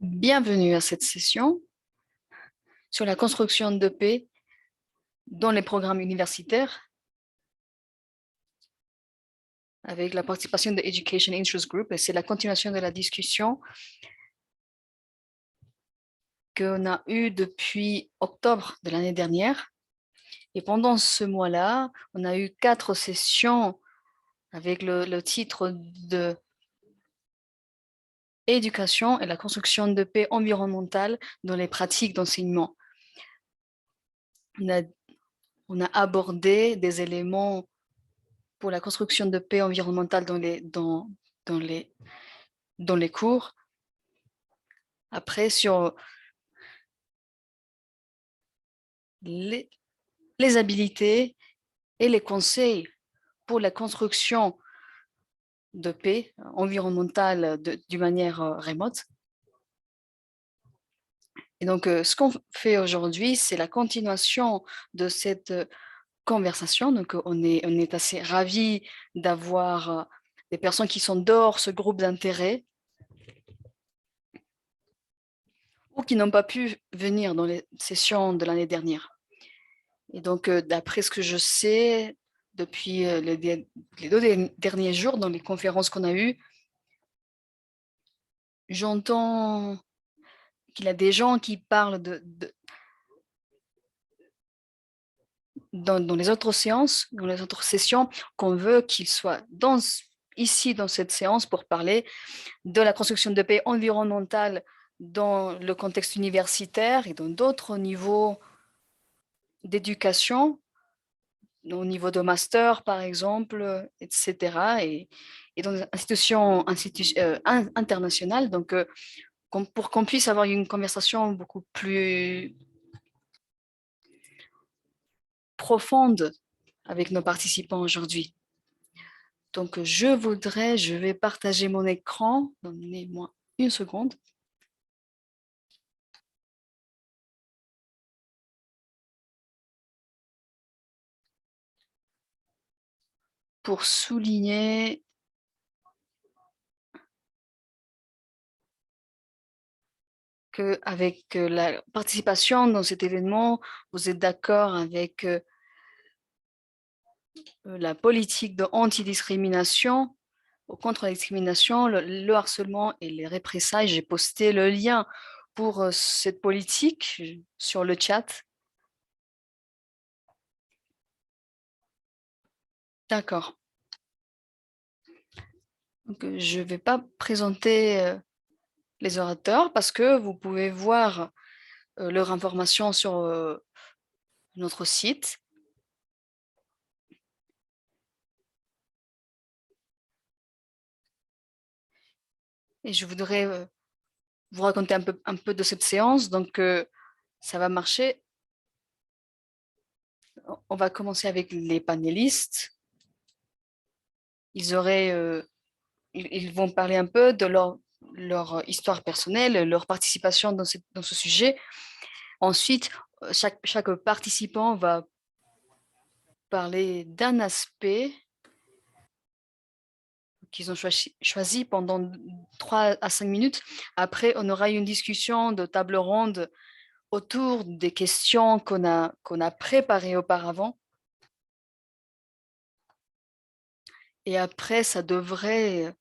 Bienvenue à cette session sur la construction de paix dans les programmes universitaires avec la participation de Education Interest Group. Et c'est la continuation de la discussion qu'on a eue depuis octobre de l'année dernière. Et pendant ce mois-là, on a eu 4 sessions avec le titre de Éducation et la construction de paix environnementale dans les pratiques d'enseignement. On a abordé des éléments pour la construction de paix environnementale dans les cours. Après, sur les habilités et les conseils pour la construction de paix environnementale d'une manière remote. Et donc, ce qu'on fait aujourd'hui, c'est la continuation de cette conversation. Donc, on est assez ravis d'avoir des personnes qui sont dehors ce groupe d'intérêt ou qui n'ont pas pu venir dans les sessions de l'année dernière. Et donc, d'après ce que je sais, depuis les 2 derniers jours, dans les conférences qu'on a eues, j'entends qu'il y a des gens qui parlent dans les autres séances, dans les autres sessions, qu'on veut qu'ils soient ici dans cette séance pour parler de la construction de paix environnementale dans le contexte universitaire et dans d'autres niveaux d'éducation, au niveau de master, par exemple, etc. Et dans des institutions internationales, donc pour qu'on puisse avoir une conversation beaucoup plus profonde avec nos participants aujourd'hui. Donc, je vais partager mon écran. Donnez-moi une seconde. Pour souligner qu'avec la participation dans cet événement, vous êtes d'accord avec la politique de anti-discrimination, contre la discrimination, le harcèlement et les représailles. J'ai posté le lien pour cette politique sur le chat. D'accord. Donc, je ne vais pas présenter les orateurs parce que vous pouvez voir leur information sur notre site. Et je voudrais vous raconter un peu de cette séance. Donc, ça va marcher. On va commencer avec les panélistes. Ils vont parler un peu de leur histoire personnelle, leur participation dans ce sujet. Ensuite, chaque participant va parler d'un aspect qu'ils ont choisi pendant 3 à 5 minutes. Après, on aura une discussion de table ronde autour des questions qu'on a préparées auparavant. Et après, ça devrait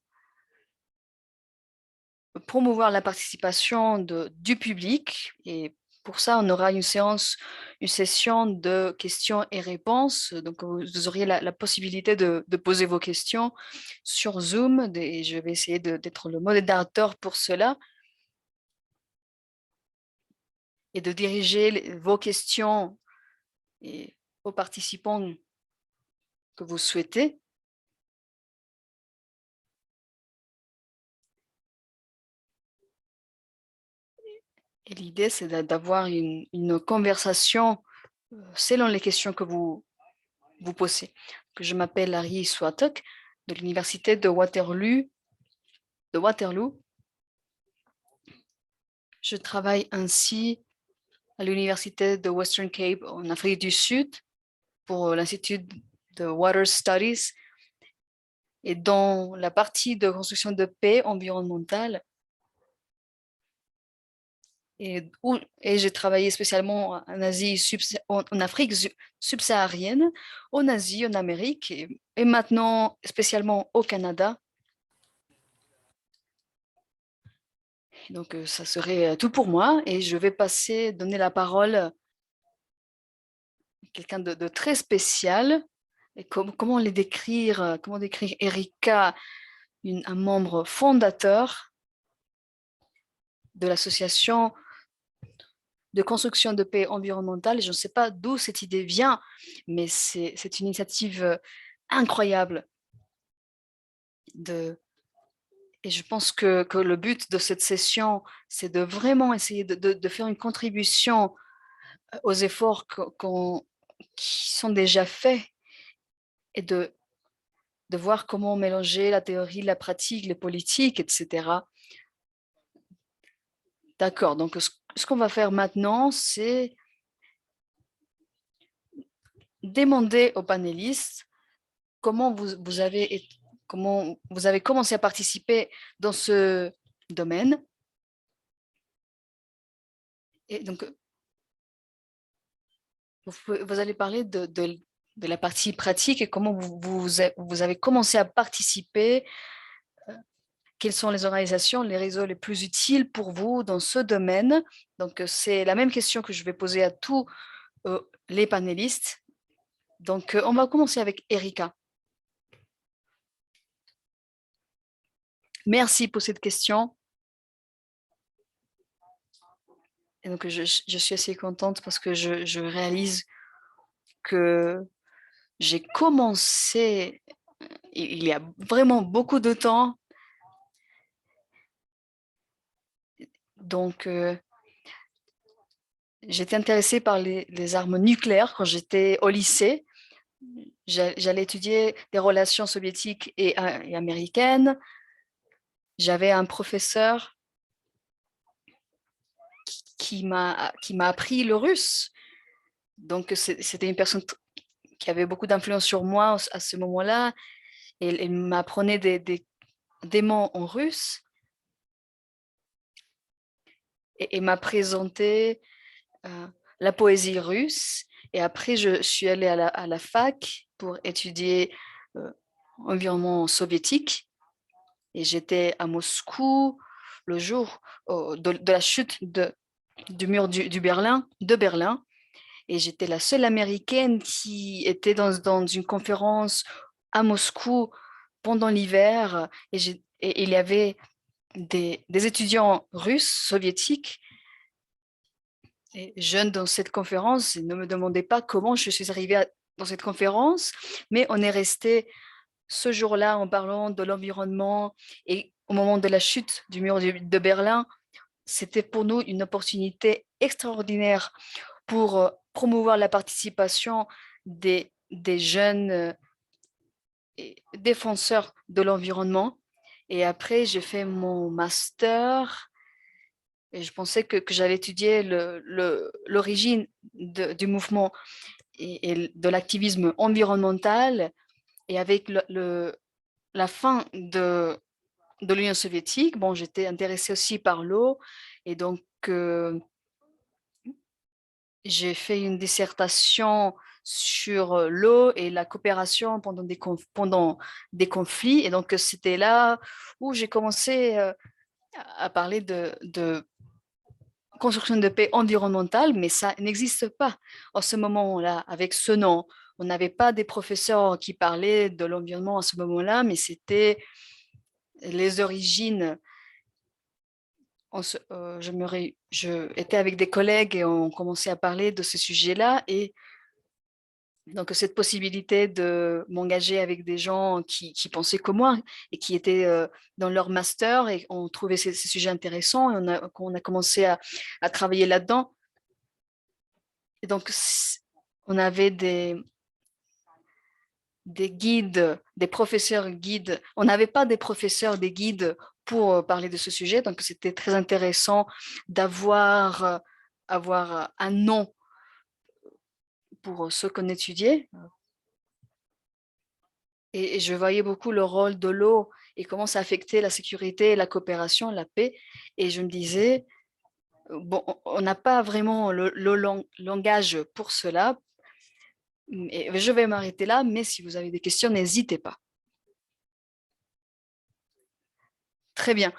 promouvoir la participation du public. Et pour ça, on aura une session de questions et réponses. Donc, vous auriez la possibilité de poser vos questions sur Zoom. Et je vais essayer d'être le modérateur pour cela et de diriger vos questions et aux participants que vous souhaitez. Et l'idée, c'est d'avoir une conversation selon les questions que vous posez. Que je m'appelle Larry Swatok de l'université de Waterloo. Je travaille ainsi à l'université de Western Cape en Afrique du Sud pour l'Institut de Water Studies. Et dans la partie de construction de paix environnementale, Et j'ai travaillé spécialement en Asie, en Afrique subsaharienne, en Asie, en Amérique et maintenant spécialement au Canada. Donc, ça serait tout pour moi et je vais donner la parole à quelqu'un de très spécial. Et comment décrire Erika, un membre fondateur de l'association de construction de paix environnementale. Je ne sais pas d'où cette idée vient, mais c'est une initiative incroyable. Et je pense que le but de cette session, c'est de vraiment essayer de faire une contribution aux efforts qui sont déjà faits et de voir comment mélanger la théorie, la pratique, les politiques, etc. D'accord, donc ce qu'on va faire maintenant, c'est demander aux panélistes comment comment vous avez commencé à participer dans ce domaine. Et donc, vous allez parler de la partie pratique et comment vous avez commencé à participer, quelles sont les organisations, les réseaux les plus utiles pour vous dans ce domaine. Donc, c'est la même question que je vais poser à tous les panélistes. Donc, on va commencer avec Erika. Merci pour cette question. Et donc, je suis assez contente parce que je réalise que j'ai commencé il y a vraiment beaucoup de temps. Donc, j'étais intéressée par les armes nucléaires quand j'étais au lycée. J'allais étudier des relations soviétiques et américaines. J'avais un professeur qui m'a appris le russe. Donc, c'était une personne qui avait beaucoup d'influence sur moi à ce moment-là. Et il m'apprenait des mots en russe et m'a présenté la poésie russe. Et après, je suis allée à la fac pour étudier euh, environnement soviétique. Et j'étais à Moscou le jour de la chute du mur de Berlin. Et j'étais la seule américaine qui était dans une conférence à Moscou pendant l'hiver. Et il y avait des étudiants russes, soviétiques, et jeunes dans cette conférence. Ne me demandez pas comment je suis arrivée dans cette conférence, mais on est resté ce jour-là en parlant de l'environnement et au moment de la chute du mur de Berlin, c'était pour nous une opportunité extraordinaire pour promouvoir la participation des jeunes défenseurs de l'environnement. Et après, j'ai fait mon master et je pensais que j'allais étudier l'origine du mouvement et de l'activisme environnemental. Et avec la fin de l'Union soviétique, bon, j'étais intéressée aussi par l'eau. Et donc, j'ai fait une dissertation sur l'eau et la coopération pendant des conflits. Et donc, c'était là où j'ai commencé à parler de construction de paix environnementale, mais ça n'existe pas en ce moment-là avec ce nom. On n'avait pas des professeurs qui parlaient de l'environnement à ce moment-là, mais c'était les origines. Je étais avec des collègues et on commençait à parler de ce sujet-là. Et donc, cette possibilité de m'engager avec des gens qui pensaient comme moi et qui étaient dans leur master et on trouvait ces sujets intéressants et on a commencé à travailler là-dedans. Et donc, on avait des guides, des professeurs guides. On n'avait pas des professeurs, des guides pour parler de ce sujet. Donc, c'était très intéressant avoir un nom pour ce qu'on étudiait. Et je voyais beaucoup le rôle de l'eau et comment ça affectait la sécurité, la coopération, la paix. Et je me disais, Bon, on n'a pas vraiment le langage pour cela. Et je vais m'arrêter là, mais si vous avez des questions, n'hésitez pas. Très bien.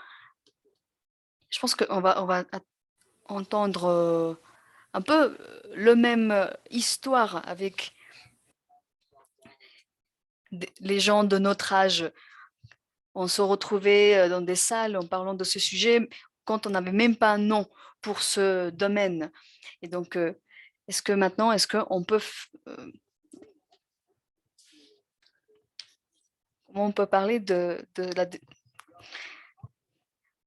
Je pense qu'on va entendre un peu le même histoire avec les gens de notre âge. On se retrouvait dans des salles en parlant de ce sujet quand on n'avait même pas un nom pour ce domaine. Et donc, est-ce qu'on peut, comment on peut parler de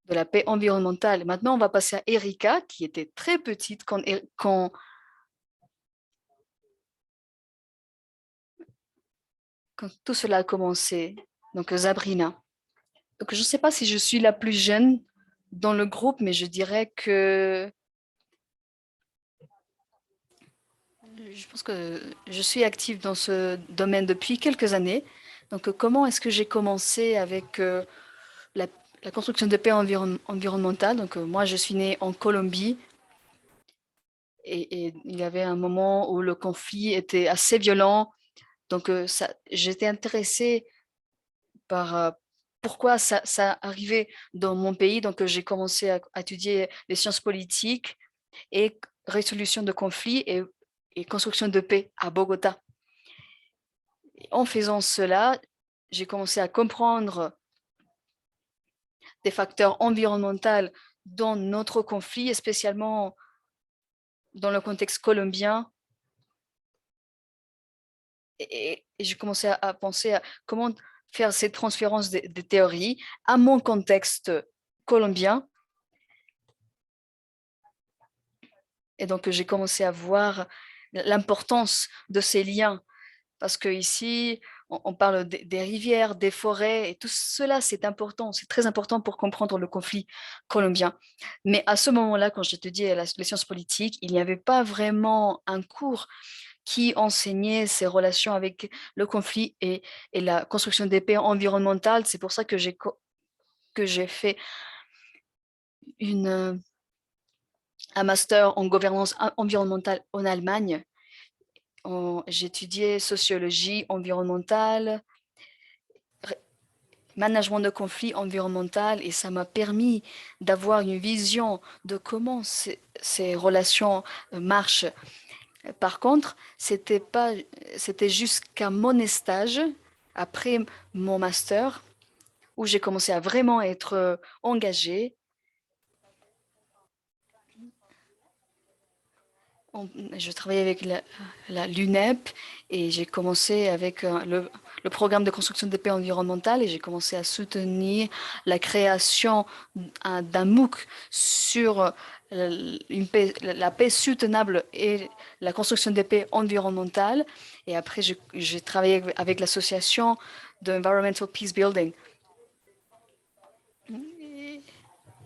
la paix environnementale? Maintenant, on va passer à Erika, qui était très petite quand tout cela a commencé. Donc, Sabrina. Donc, je ne sais pas si je suis la plus jeune dans le groupe, mais je dirais que je pense que je suis active dans ce domaine depuis quelques années. Donc, comment est-ce que j'ai commencé avec la, la construction de paix environnementale? Donc, moi, je suis née en Colombie et il y avait un moment où le conflit était assez violent. Donc, j'étais intéressée par pourquoi ça arrivait dans mon pays. Donc, j'ai commencé à étudier les sciences politiques et résolution de conflits et construction de paix à Bogota. Et en faisant cela, j'ai commencé à comprendre des facteurs environnementaux dans notre conflit, et spécialement dans le contexte colombien. Et j'ai commencé à penser à comment faire cette transférence des théories à mon contexte colombien. Et donc, j'ai commencé à voir l'importance de ces liens parce qu'ici, on parle des rivières, des forêts, et tout cela, c'est important, c'est très important pour comprendre le conflit colombien. Mais à ce moment-là, quand j'étudiais les sciences politiques, il n'y avait pas vraiment un cours qui enseignait ces relations avec le conflit et la construction des paix environnementales. C'est pour ça que j'ai fait un master en gouvernance environnementale en Allemagne. J'ai étudié sociologie environnementale, management de conflits environnemental, et ça m'a permis d'avoir une vision de comment ces relations marchent. Par contre, c'était jusqu'à mon stage, après mon master, où j'ai commencé à vraiment être engagée. Je travaillais avec l'UNEP et j'ai commencé avec le programme de construction de paix environnementale, et j'ai commencé à soutenir la création d'un MOOC sur la paix soutenable et la construction de paix environnementale. Et après, j'ai travaillé avec l'association de Environmental Peace Building.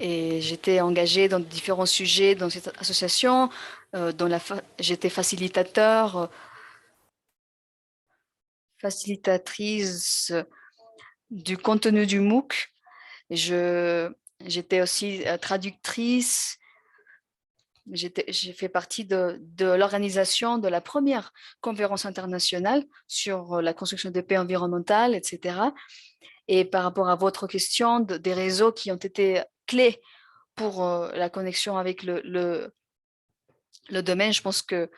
Et j'étais engagée dans différents sujets dans cette association. J'étais facilitatrice du contenu du MOOC. J'étais aussi traductrice. J'ai fait partie de l'organisation de la première conférence internationale sur la construction de paix environnementale, etc. Et par rapport à votre question des réseaux qui ont été clés pour la connexion avec le domaine, je pense que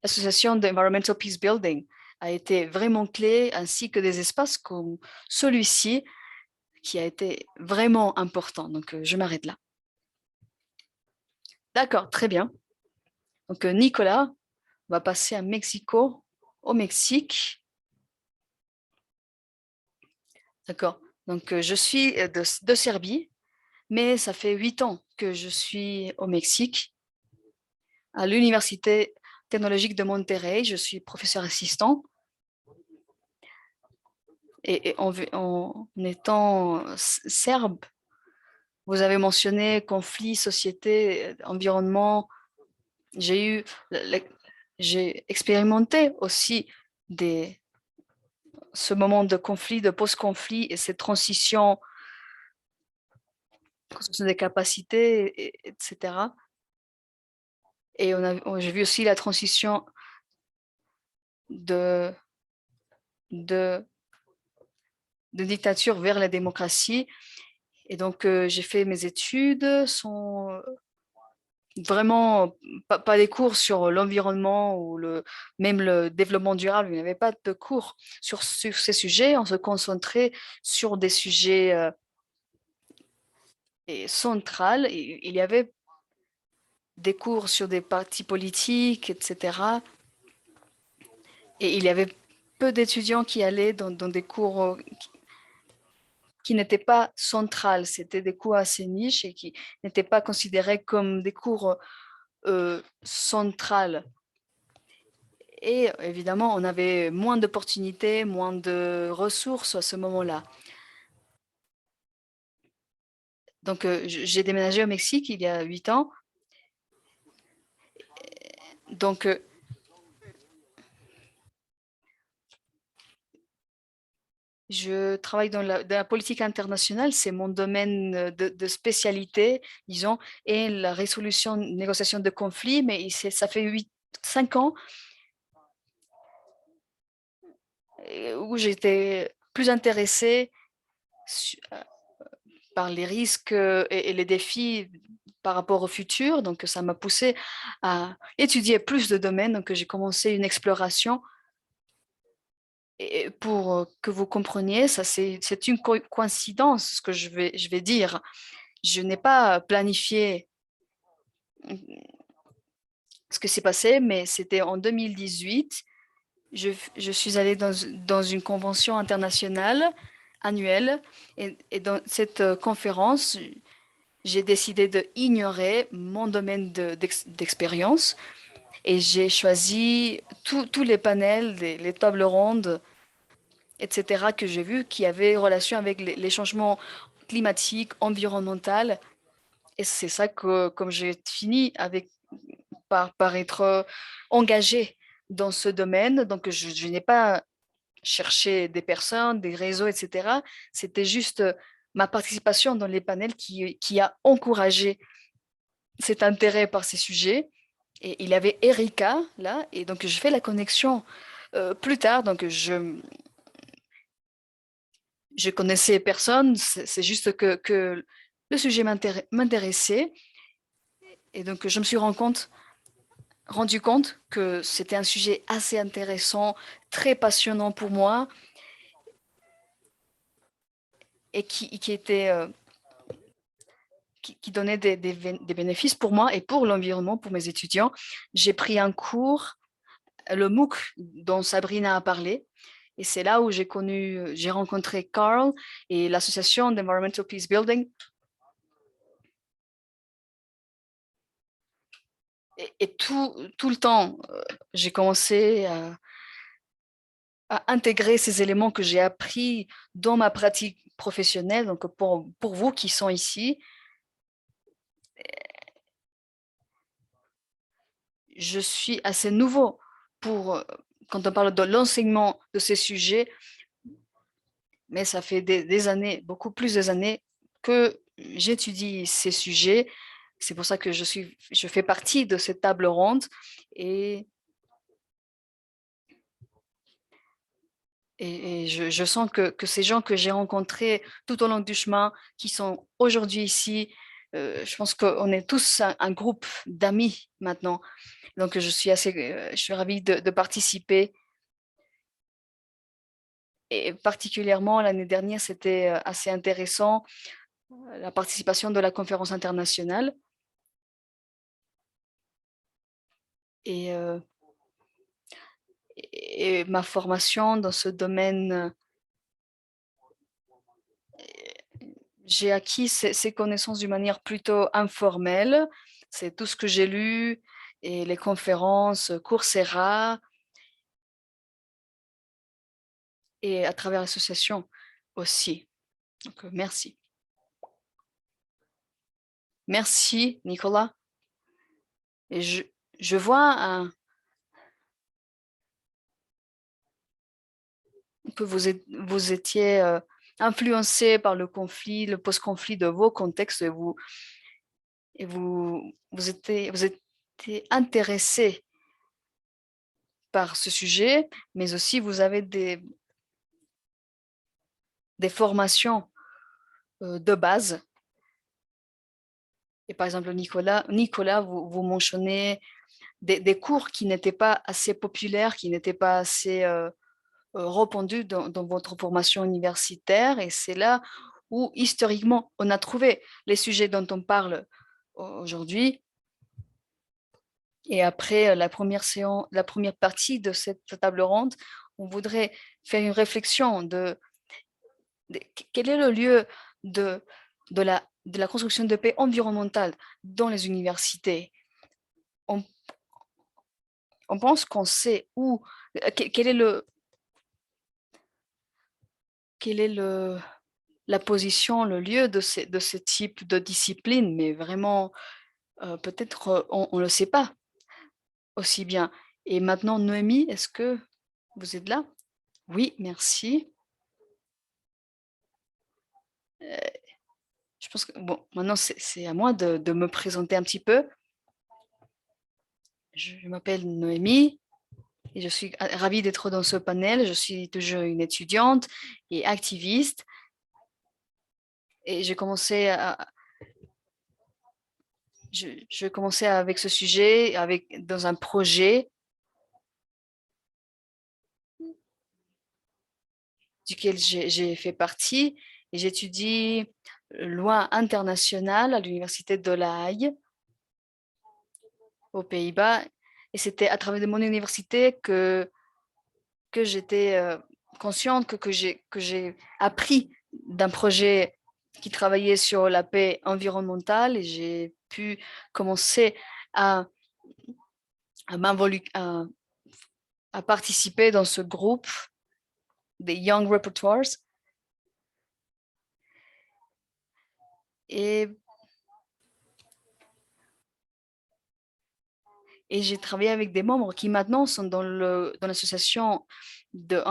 l'association d'Environmental Peace Building a été vraiment clé, ainsi que des espaces comme celui-ci qui a été vraiment important. Donc, je m'arrête là. D'accord, très bien. Donc, Nicolas va passer à Mexico, au Mexique. D'accord. Donc, je suis de Serbie, mais ça fait 8 ans que je suis au Mexique, à l'Université technologique de Monterrey. Je suis professeur assistant. Et en étant serbe, vous avez mentionné conflit, société, environnement. J'ai eu, j'ai expérimenté aussi ce moment de conflit, de post-conflit, et cette transition construction des capacités, etc. Et j'ai vu aussi la transition de, de, de dictature vers la démocratie. Et donc, j'ai fait mes études, sont vraiment pas des cours sur l'environnement ou même le développement durable. Il n'y avait pas de cours sur ces sujets. On se concentrait sur des sujets centrales. Il y avait des cours sur des partis politiques, etc. Et il y avait peu d'étudiants qui allaient dans des cours qui n'étaient pas centrales. C'était des cours assez niches et qui n'étaient pas considérés comme des cours centrales. Et évidemment, on avait moins d'opportunités, moins de ressources à ce moment-là. Donc, j'ai déménagé au Mexique il y a 8 ans. Donc, je travaille dans la politique internationale, c'est mon domaine de spécialité, disons, et la résolution, négociation de conflits, mais ça fait 5 ans où j'étais plus intéressée par les risques et les défis par rapport au futur. Donc, ça m'a poussé à étudier plus de domaines. Donc, j'ai commencé une exploration. Et pour que vous compreniez, ça c'est une coïncidence, ce que je vais dire. Je n'ai pas planifié ce que s'est passé, mais c'était en 2018. Je suis allée dans une convention internationale annuelle et dans cette conférence, j'ai décidé de ignorer mon domaine d'expérience et j'ai choisi tous les panels, les tables rondes, etc., que j'ai vus qui avaient relation avec les changements climatiques, environnementaux. Et c'est ça que, comme j'ai fini par être engagée dans ce domaine, donc je n'ai pas cherché des personnes, des réseaux, etc. C'était juste ma participation dans les panels qui a encouragé cet intérêt par ces sujets. Et il y avait Erika là, et donc je fais la connexion plus tard. Donc je connaissais personne, c'est juste que le sujet m'intéressait. Et donc je me suis rendu compte que c'était un sujet assez intéressant, très passionnant pour moi et qui donnait des bénéfices pour moi et pour l'environnement, pour mes étudiants. J'ai pris un cours, le MOOC dont Sabrina a parlé. Et c'est là où j'ai rencontré Carl et l'association d'Environmental Peace Building. Et tout le temps, j'ai commencé à intégrer ces éléments que j'ai appris dans ma pratique professionnelle. Donc, pour vous qui sont ici, je suis assez nouveau quand on parle de l'enseignement de ces sujets, mais ça fait des années, beaucoup plus d'années que j'étudie ces sujets. C'est pour ça que je fais partie de cette table ronde et, et je sens que ces gens que j'ai rencontrés tout au long du chemin, qui sont aujourd'hui ici, je pense qu'on est tous un groupe d'amis maintenant. Donc, je suis ravie de participer. Et particulièrement l'année dernière, c'était assez intéressant, la participation de la conférence internationale. Et, euh, et ma formation dans ce domaine, j'ai acquis ces connaissances d'une manière plutôt informelle. C'est tout ce que j'ai lu et les conférences, Coursera et à travers l'association aussi. Donc, merci. Merci, Nicolas. Et je vois que vous étiez influencé par le conflit, le post-conflit de vos contextes vous étiez intéressé par ce sujet, mais aussi vous avez des formations de base. Et par exemple, Nicolas vous mentionnez des cours qui n'étaient pas assez populaires, qui n'étaient pas assez répandus dans votre formation universitaire. Et c'est là où, historiquement, on a trouvé les sujets dont on parle aujourd'hui. Et après la première partie de cette table ronde, on voudrait faire une réflexion de quel est le lieu de, de la construction de paix environnementale dans les universités. On, on pense qu'on sait où, quel est la position, le lieu de ce type de discipline, mais vraiment, peut-être on ne le sait pas aussi bien. Et maintenant, Noémie, est-ce que vous êtes là? Oui, merci. Je pense que, bon, maintenant, c'est à moi de me présenter un petit peu. Je m'appelle Noémie et je suis ravie d'être dans ce panel. Je suis toujours une étudiante et activiste. Et je commençais avec ce sujet dans un projet duquel j'ai fait partie et j'étudie loi internationale à l'université de La Haye aux Pays-Bas. Et c'était à travers de mon université que j'étais consciente, que j'ai appris d'un projet qui travaillait sur la paix environnementale et j'ai pu commencer à, à, à participer dans ce groupe des Young Repertoires. Et, et j'ai travaillé avec des membres qui maintenant sont dans l'association de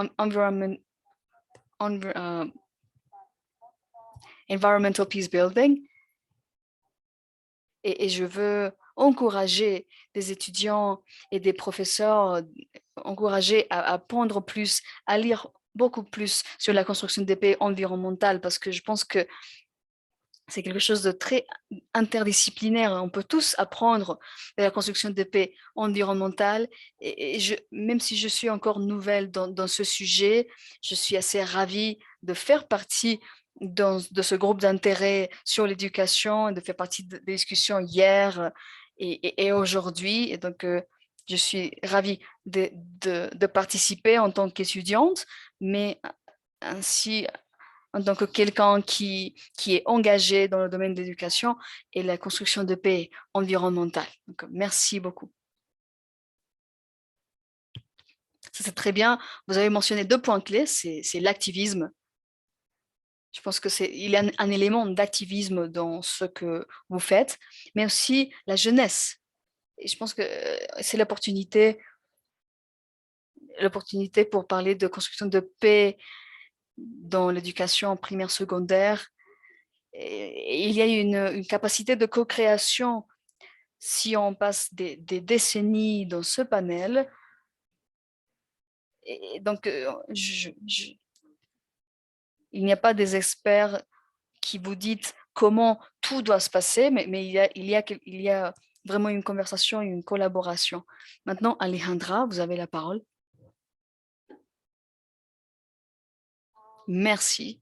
Environmental Peace Building. Et je veux encourager des étudiants et des professeurs, encourager à apprendre plus, à lire beaucoup plus sur la construction des paix environnementales, parce que je pense que c'est quelque chose de très interdisciplinaire. On peut tous apprendre de la construction de paix environnementale. Et même si je suis encore nouvelle dans ce sujet, je suis assez ravie de faire partie de ce groupe d'intérêt sur l'éducation, de faire partie des discussions hier et aujourd'hui. Et donc, je suis ravie de participer en tant qu'étudiante, mais ainsi en tant que quelqu'un qui est engagé dans le domaine de l'éducation et la construction de paix environnementale. Donc, merci beaucoup. Ça, c'est très bien. Vous avez mentionné deux points clés, c'est l'activisme. Je pense il y a un élément d'activisme dans ce que vous faites, mais aussi la jeunesse. Et je pense que c'est l'opportunité pour parler de construction de paix dans l'éducation primaire, secondaire. Et il y a une capacité de co-création si on passe des décennies dans ce panel. Et donc, il n'y a pas des experts qui vous disent comment tout doit se passer, mais il y a vraiment une conversation et une collaboration. Maintenant, Alejandra, vous avez la parole. Merci.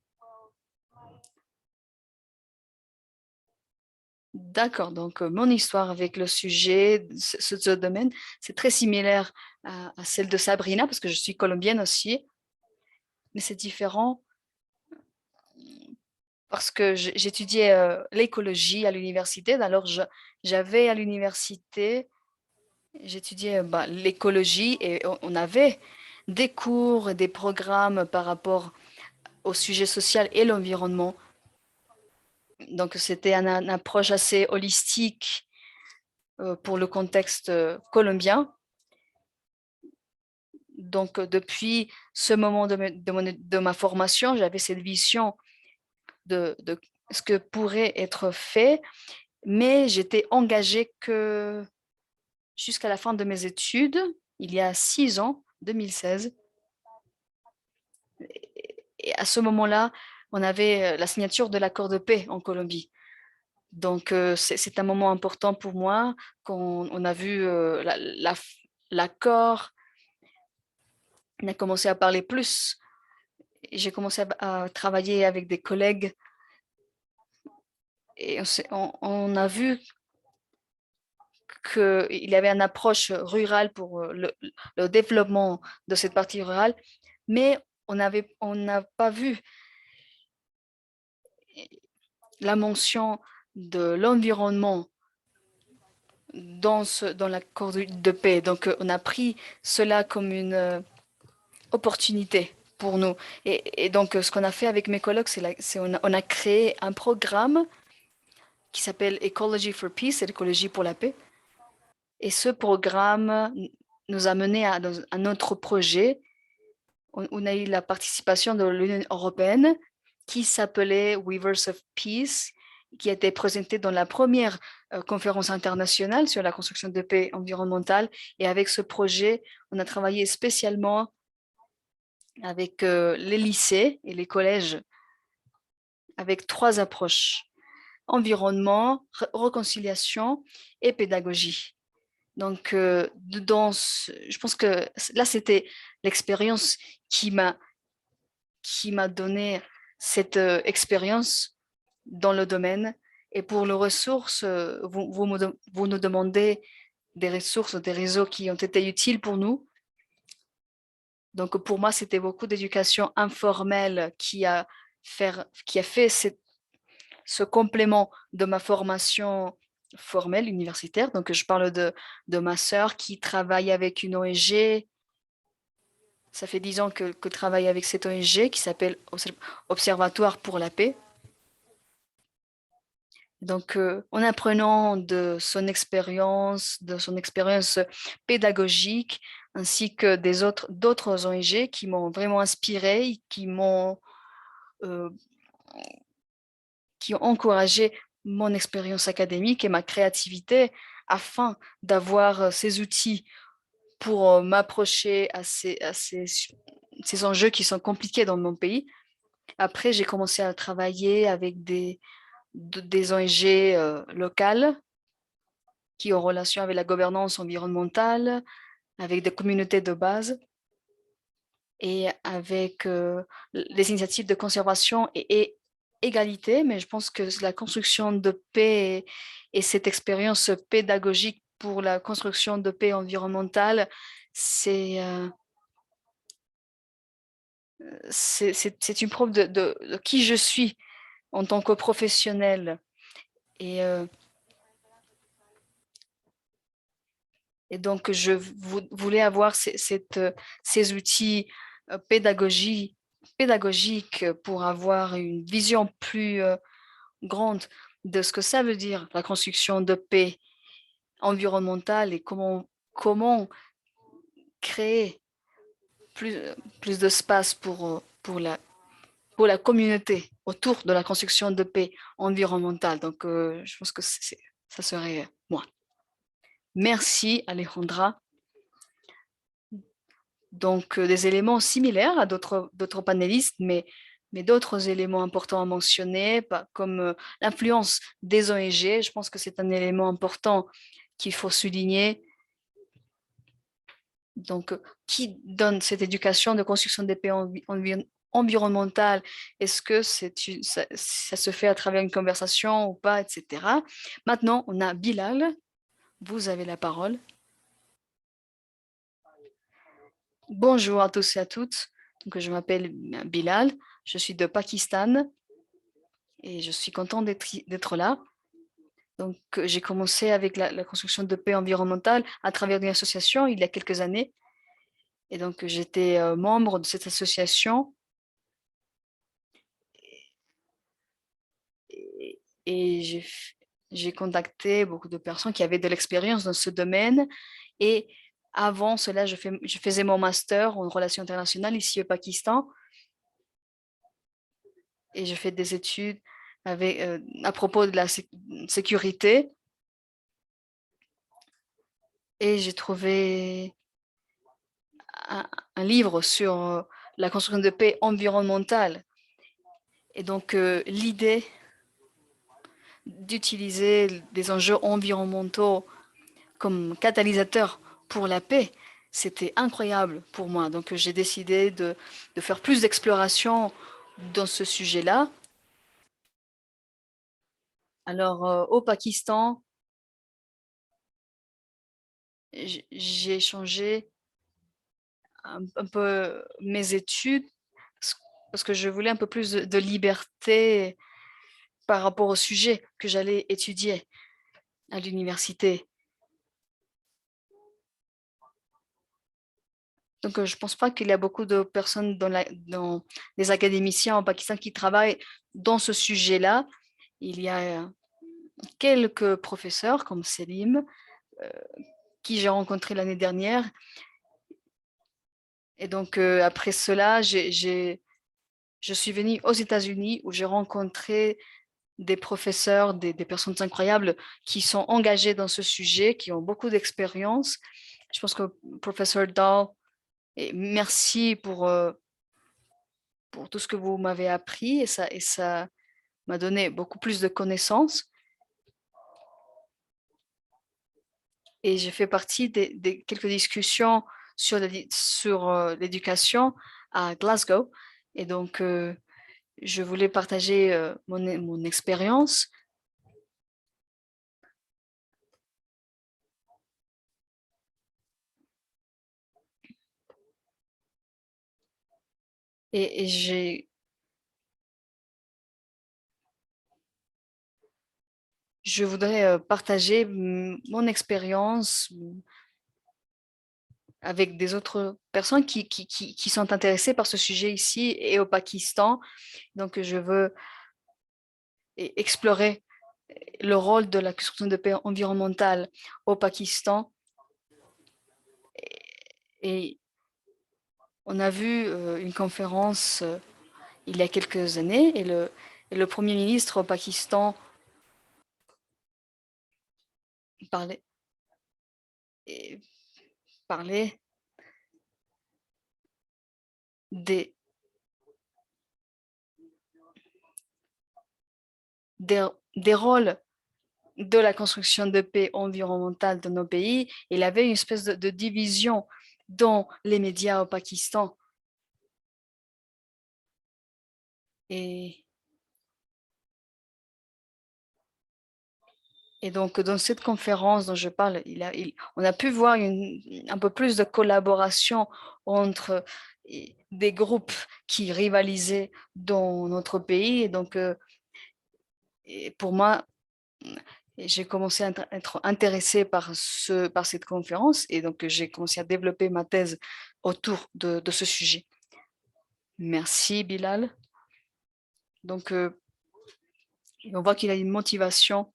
D'accord, donc mon histoire avec le sujet, ce domaine, c'est très similaire à celle de Sabrina, parce que je suis colombienne aussi, mais c'est différent parce que j'étudiais l'écologie à l'université. Alors, j'avais à l'université, j'étudiais l'écologie et on avait des cours, des programmes par rapport au sujet social et l'environnement. Donc, c'était une approche assez holistique pour le contexte colombien. Donc, depuis ce moment de ma formation, j'avais cette vision de ce que pourrait être fait, mais j'étais engagée que jusqu'à la fin de mes études, il y a 6 ans, 2016. Et à ce moment-là, on avait la signature de l'accord de paix en Colombie. Donc, c'est un moment important pour moi quand on a vu l'accord. On a commencé à parler plus. J'ai commencé à travailler avec des collègues et on a vu qu'il y avait une approche rurale pour le développement de cette partie rurale, mais on n'a pas vu la mention de l'environnement dans l'accord de paix. Donc, on a pris cela comme une opportunité pour nous. Et donc, ce qu'on a fait avec mes collègues, on a créé un programme qui s'appelle Ecology for Peace, c'est l'écologie pour la paix. Et ce programme nous a mené dans un autre projet. On a eu la participation de l'Union européenne qui s'appelait Weavers of Peace, qui a été présenté dans la première conférence internationale sur la construction de paix environnementale. Et avec ce projet, on a travaillé spécialement avec les lycées et les collèges avec 3 approches: environnement, réconciliation et pédagogie. Donc, je pense que là, c'était l'expérience qui m'a donné cette expérience dans le domaine. Et pour les ressources, vous nous demandez des ressources, des réseaux qui ont été utiles pour nous. Donc, pour moi, c'était beaucoup d'éducation informelle qui a fait ce complément de ma formation formelle universitaire. Donc, je parle de ma sœur qui travaille avec une ONG. Ça fait 10 ans que je travaille avec cette ONG qui s'appelle Observatoire pour la paix. Donc, en apprenant de son expérience pédagogique, ainsi que d'autres ONG qui m'ont vraiment inspiré, euh, qui ont encouragé mon expérience académique et ma créativité afin d'avoir ces outils pour m'approcher ces enjeux qui sont compliqués dans mon pays. Après, j'ai commencé à travailler avec des ONG locales qui ont relation avec la gouvernance environnementale, avec des communautés de base et avec les initiatives de conservation et égalité. Mais je pense que la construction de paix et cette expérience pédagogique pour la construction de paix environnementale, c'est une preuve de qui je suis en tant que professionnel. Et, et donc, je voulais avoir ces outils pédagogiques pour avoir une vision plus grande de ce que ça veut dire, la construction de paix environnementale et comment créer plus, plus d'espace pour la communauté autour de la construction de paix environnementale. Donc, je pense que ça serait moi. Merci, Alejandra. Donc, des éléments similaires à d'autres panélistes, mais d'autres éléments importants à mentionner, comme l'influence des ONG. Je pense que c'est un élément important qu'il faut souligner. Donc, qui donne cette éducation de construction des paix environnementales? Est-ce que ça se fait à travers une conversation ou pas, etc. Maintenant, on a Bilal. Vous avez la parole. Bonjour à tous et à toutes. Donc, je m'appelle Bilal. Je suis de Pakistan et je suis content d'être là. Donc, j'ai commencé avec la construction de paix environnementale à travers une association il y a quelques années. Et donc, j'étais membre de cette association et j'ai contacté beaucoup de personnes qui avaient de l'expérience dans ce domaine. Et Avant cela, je faisais mon master en relations internationales ici au Pakistan et je fais des études à propos de la sécurité et j'ai trouvé un livre sur la construction de paix environnementale. Et donc, l'idée d'utiliser des enjeux environnementaux comme catalyseur pour la paix, c'était incroyable pour moi. Donc, j'ai décidé de faire plus d'exploration dans ce sujet-là. Alors, au Pakistan, j'ai changé un peu mes études parce que je voulais un peu plus de liberté par rapport au sujet que j'allais étudier à l'université. Donc, je ne pense pas qu'il y a beaucoup de personnes dans les académiciens au Pakistan qui travaillent dans ce sujet-là. Il y a quelques professeurs comme Selim, euh, qui j'ai rencontré l'année dernière. Et donc, après cela, je suis venue aux États-Unis où j'ai rencontré des professeurs, des personnes incroyables qui sont engagées dans ce sujet, qui ont beaucoup d'expérience. Je pense que professeur Dahl, et merci pour tout ce que vous m'avez appris et ça m'a donné beaucoup plus de connaissances. Et j'ai fait partie des quelques discussions sur l'éducation à Glasgow. Et donc, je voulais partager mon expérience. Et je voudrais partager mon expérience avec des autres personnes qui sont intéressées par ce sujet ici et au Pakistan. Donc, je veux explorer le rôle de la construction de paix environnementale au Pakistan. Et on a vu une conférence il y a quelques années et le Premier ministre au Pakistan parlait, parlait des, des rôles de la construction de paix environnementale dans nos pays. Il y avait une espèce de division dans les médias au Pakistan. Et, et donc, dans cette conférence dont je parle, on a pu voir un peu plus de collaboration entre des groupes qui rivalisaient dans notre pays. Et donc, et pour moi, j'ai commencé à être intéressée par cette conférence et donc j'ai commencé à développer ma thèse autour de ce sujet. Merci, Bilal. Donc, on voit qu'il a une motivation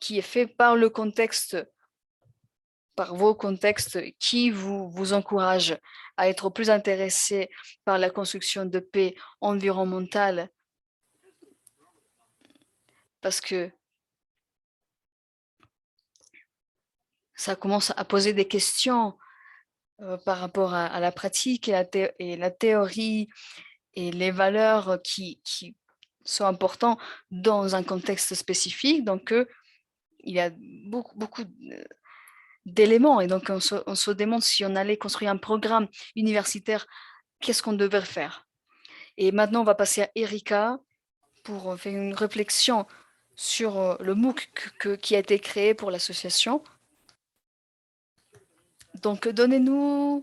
qui est faite par le contexte, par vos contextes qui vous encourage à être plus intéressé par la construction de paix environnementale parce que ça commence à poser des questions par rapport à la pratique et la théorie et les valeurs qui sont importantes dans un contexte spécifique. Donc, il y a beaucoup d'éléments. Et donc, on se demande si on allait construire un programme universitaire, qu'est-ce qu'on devait faire. Et maintenant, on va passer à Erika pour faire une réflexion sur le MOOC qui a été créé pour l'association. Donc, donnez-nous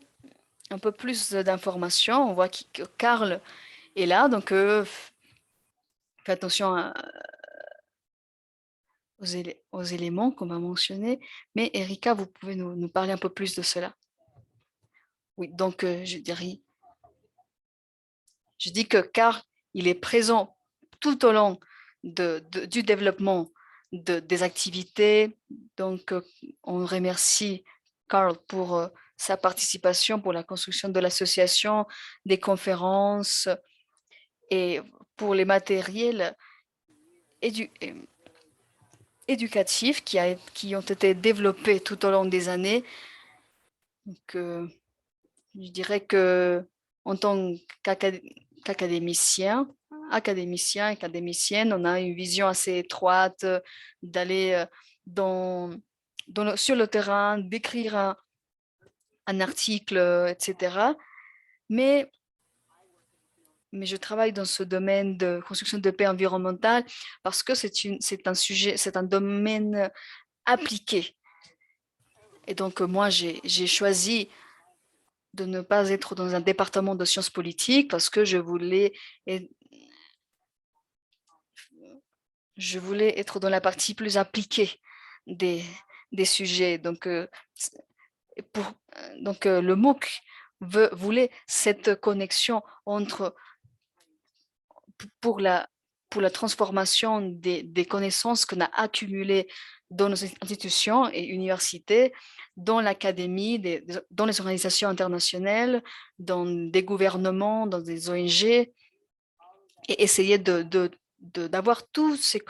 un peu plus d'informations. On voit que Karl est là, donc fais attention aux éléments qu'on va mentionner. Mais Erika, vous pouvez nous parler un peu plus de cela. Oui, donc je dis que Karl, il est présent tout au long du développement des activités. Donc, on remercie Carl pour sa participation, pour la construction de l'association, des conférences et pour les matériels éducatifs qui ont été développés tout au long des années. Donc, je dirais que en tant qu'académicien, académicienne, on a une vision assez étroite d'aller sur le terrain, d'écrire un article, etc. Mais je travaille dans ce domaine de construction de paix environnementale parce que c'est un domaine appliqué. Et donc, moi, j'ai choisi de ne pas être dans un département de sciences politiques parce que je voulais être dans la partie plus appliquée des, des sujets. Donc, le MOOC voulait cette connexion entre pour la, pour la transformation des connaissances qu'on a accumulées dans nos institutions et universités, dans l'académie, dans les organisations internationales, dans des gouvernements, dans des ONG, et essayer d'avoir toutes ces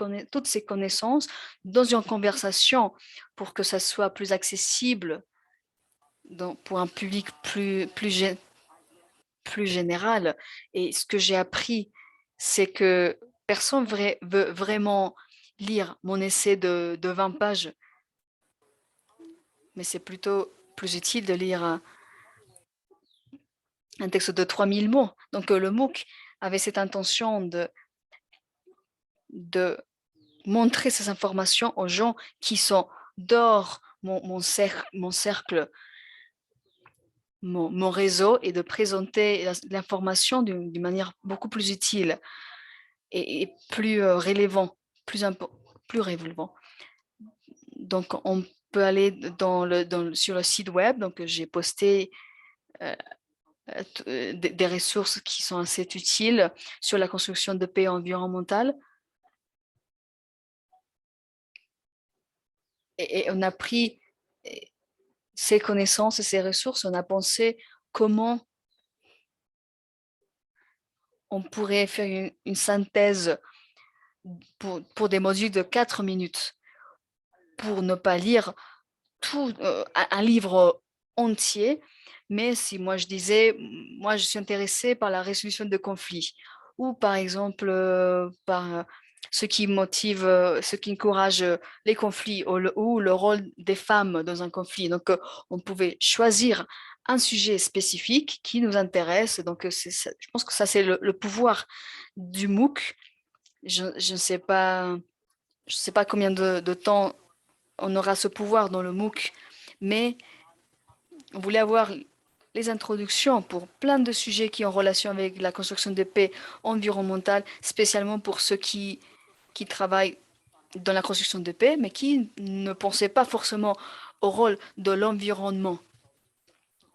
connaissances dans une conversation pour que ça soit plus accessible pour un public plus général. Et ce que j'ai appris, c'est que personne veut vraiment lire mon essai de 20 pages, mais c'est plutôt plus utile de lire un texte de 3000 mots. Donc, le MOOC avait cette intention de montrer ces informations aux gens qui sont dehors mon cercle, mon réseau, et de présenter l'information d'une manière beaucoup plus utile et plus relevant, plus relevant. Donc, on peut aller sur le site web. Donc, j'ai posté des ressources qui sont assez utiles sur la construction de paix environnementale. Et on a pris ces connaissances et ces ressources, on a pensé comment on pourrait faire une synthèse pour des modules de 4 minutes, pour ne pas lire tout un livre entier. Mais si moi je disais, moi je suis intéressée par la résolution de conflits, ou par exemple par ce qui motive, ce qui encourage les conflits, ou le rôle des femmes dans un conflit. Donc, on pouvait choisir un sujet spécifique qui nous intéresse. Donc, je pense que ça, c'est le pouvoir du MOOC. Je ne sais pas, combien de temps on aura ce pouvoir dans le MOOC, mais on voulait avoir les introductions pour plein de sujets qui ont relation avec la construction de paix environnementale, spécialement pour ceux qui travaillent dans la construction de paix, mais qui ne pensaient pas forcément au rôle de l'environnement,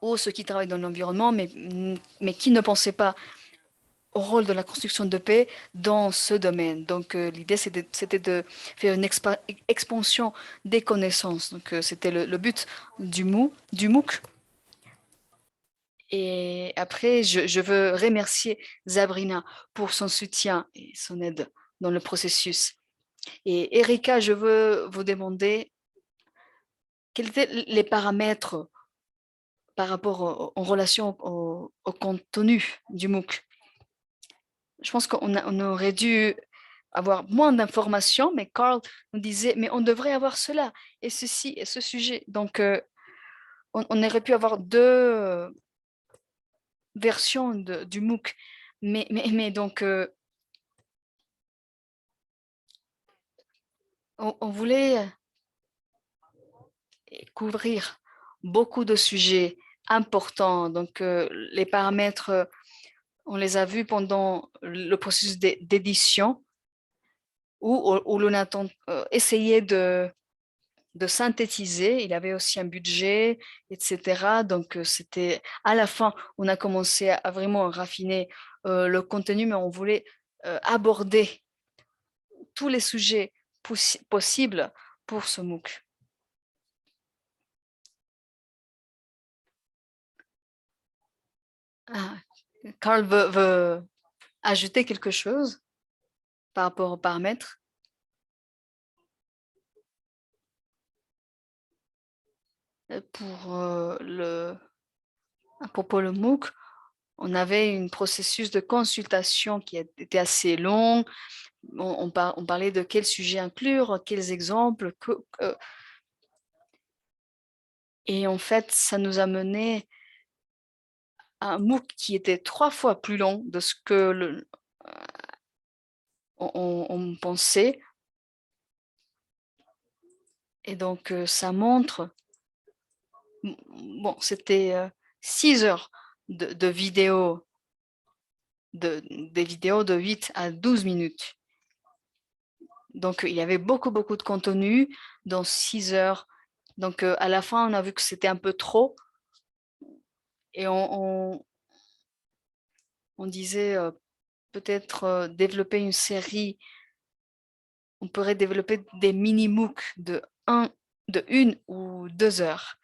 ou ceux qui travaillent dans l'environnement, mais qui ne pensaient pas au rôle de la construction de paix dans ce domaine. Donc, l'idée, c'était de faire une expansion des connaissances. Donc, c'était le but du MOOC. Et après, je veux remercier Sabrina pour son soutien et son aide dans le processus. Et Erika, je veux vous demander quels étaient les paramètres par rapport en relation au contenu du MOOC. Je pense on aurait dû avoir moins d'informations, mais Carl nous disait, mais on devrait avoir cela et ceci et ce sujet. Donc, on aurait pu avoir deux versions du MOOC. Mais donc, on voulait couvrir beaucoup de sujets importants. Donc, les paramètres, on les a vus pendant le processus d'édition, où l'on a essayé de synthétiser. Il avait aussi un budget, etc. Donc, c'était à la fin, on a commencé à vraiment raffiner le contenu, mais on voulait aborder tous les sujets possibles pour ce MOOC. Carl veut ajouter quelque chose par rapport aux paramètres. À propos le MOOC, on avait un processus de consultation qui était assez long. On parlait de quels sujets inclure, quels exemples. Et en fait, ça nous a mené à un MOOC qui était 3 fois plus long de ce que on pensait. Et donc, ça montre, bon, c'était 6 heures de vidéos, des vidéos de 8 à 12 minutes. Donc, il y avait beaucoup de contenu dans 6 heures. Donc, à la fin, on a vu que c'était un peu trop. Et on disait peut-être développer une série. On pourrait développer des mini-MOOC de 1 ou 2 heures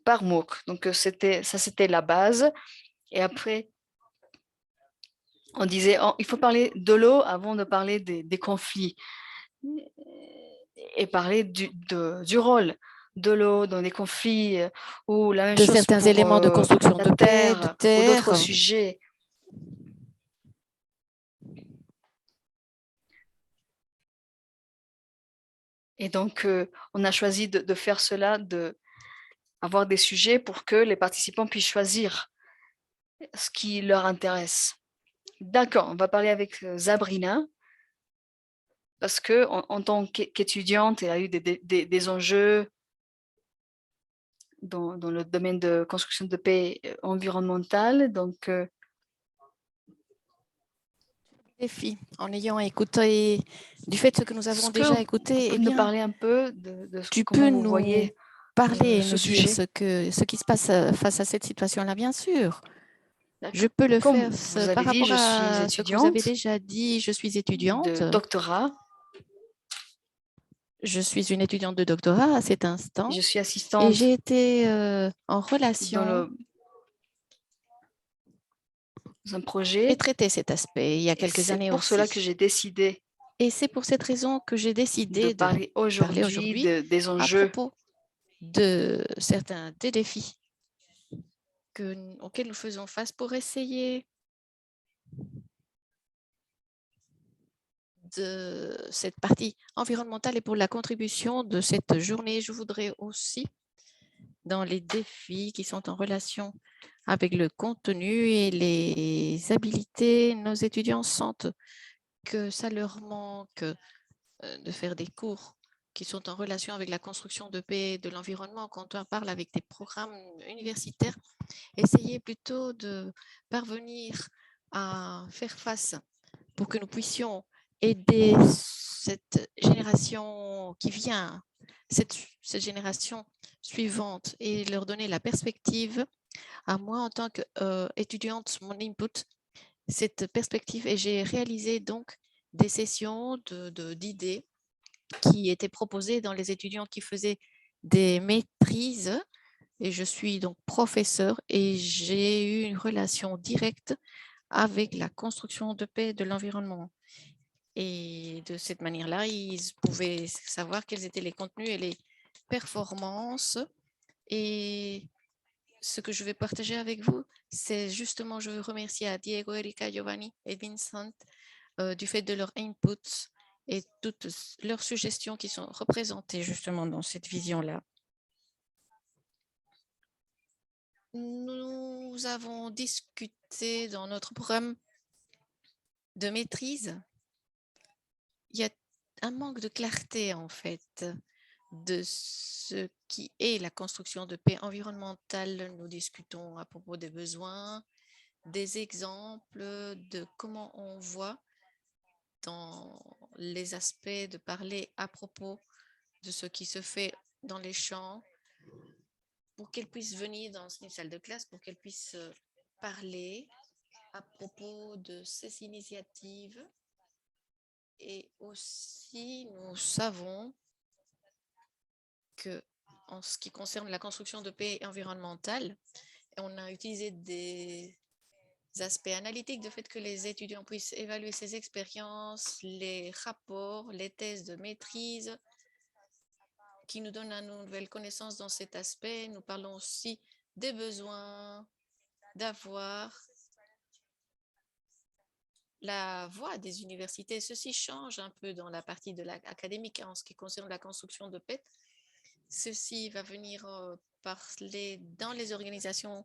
par MOOC. Donc, c'était la base. Et après, on disait, il faut parler de l'eau avant de parler des conflits et parler du rôle de l'eau dans des conflits ou la même de chose certains pour éléments de construction la de paix, de ou d'autres terre. sujets. Et donc, on a choisi de faire cela, avoir des sujets pour que les participants puissent choisir ce qui leur intéresse. D'accord, on va parler avec Sabrina parce que en tant qu'étudiante, elle a eu des enjeux dans le domaine de construction de paix environnementale. Donc, Défi, en ayant écouté, du fait de ce que nous avons déjà écouté, vous eh pouvez nous bien, parler un peu tu comment peux vous nous voyez parler et ce nous dire sujet? ce qui se passe face à cette situation-là, bien sûr. Je peux le Comme faire vous par avez dit, rapport je suis à ce que vous avez étudiante déjà dit. Je suis étudiante. de doctorat. Je suis une étudiante de doctorat à cet instant Je suis et assistante j'ai été en dans relation un et projet. traité cet aspect il y a quelques C'est années pour cela que aussi. j'ai décidé Et c'est pour cette raison que j'ai de décidé de parler parler aujourd'hui aujourd'hui des à enjeux propos de certains des défis auxquels nous faisons face pour essayer de cette partie environnementale et pour la contribution de cette journée. Je voudrais aussi, dans les défis qui sont en relation avec le contenu et les habiletés, nos étudiants sentent que ça leur manque de faire des cours qui sont en relation avec la construction de paix et de l'environnement. Quand on parle avec des programmes universitaires, essayez plutôt de parvenir à faire face pour que nous puissions aider cette génération qui vient, cette génération suivante et leur donner la perspective. À moi, en tant qu'étudiante, mon input, cette perspective, et j'ai réalisé donc des sessions d'idées qui étaient proposées dans les étudiants qui faisaient des maîtrises. Et je suis donc professeur et j'ai eu une relation directe avec la construction de paix de l'environnement. Et de cette manière-là, ils pouvaient savoir quels étaient les contenus et les performances. Et ce que je vais partager avec vous, c'est justement, je veux remercier à Diego, Erika, Giovanni et Vincent du fait de leur input et toutes leurs suggestions qui sont représentées justement dans cette vision-là. Nous avons discuté dans notre programme de maîtrise. Il y a un manque de clarté, en fait, de ce qui est la construction de paix environnementale. Nous discutons à propos des besoins, des exemples de comment on voit dans les aspects de parler à propos de ce qui se fait dans les champs pour qu'elles puissent venir dans une salle de classe, pour qu'elles puissent parler à propos de ces initiatives Et aussi, nous savons que en ce qui concerne la construction de paix environnementale, on a utilisé des aspects analytiques de fait que les étudiants puissent évaluer ces expériences, les rapports, les thèses de maîtrise qui nous donnent une nouvelle connaissance dans cet aspect. Nous parlons aussi des besoins d'avoir la voix des universités. Ceci change un peu dans la partie de l'académique en ce qui concerne la construction de paix. Ceci va venir parler dans les organisations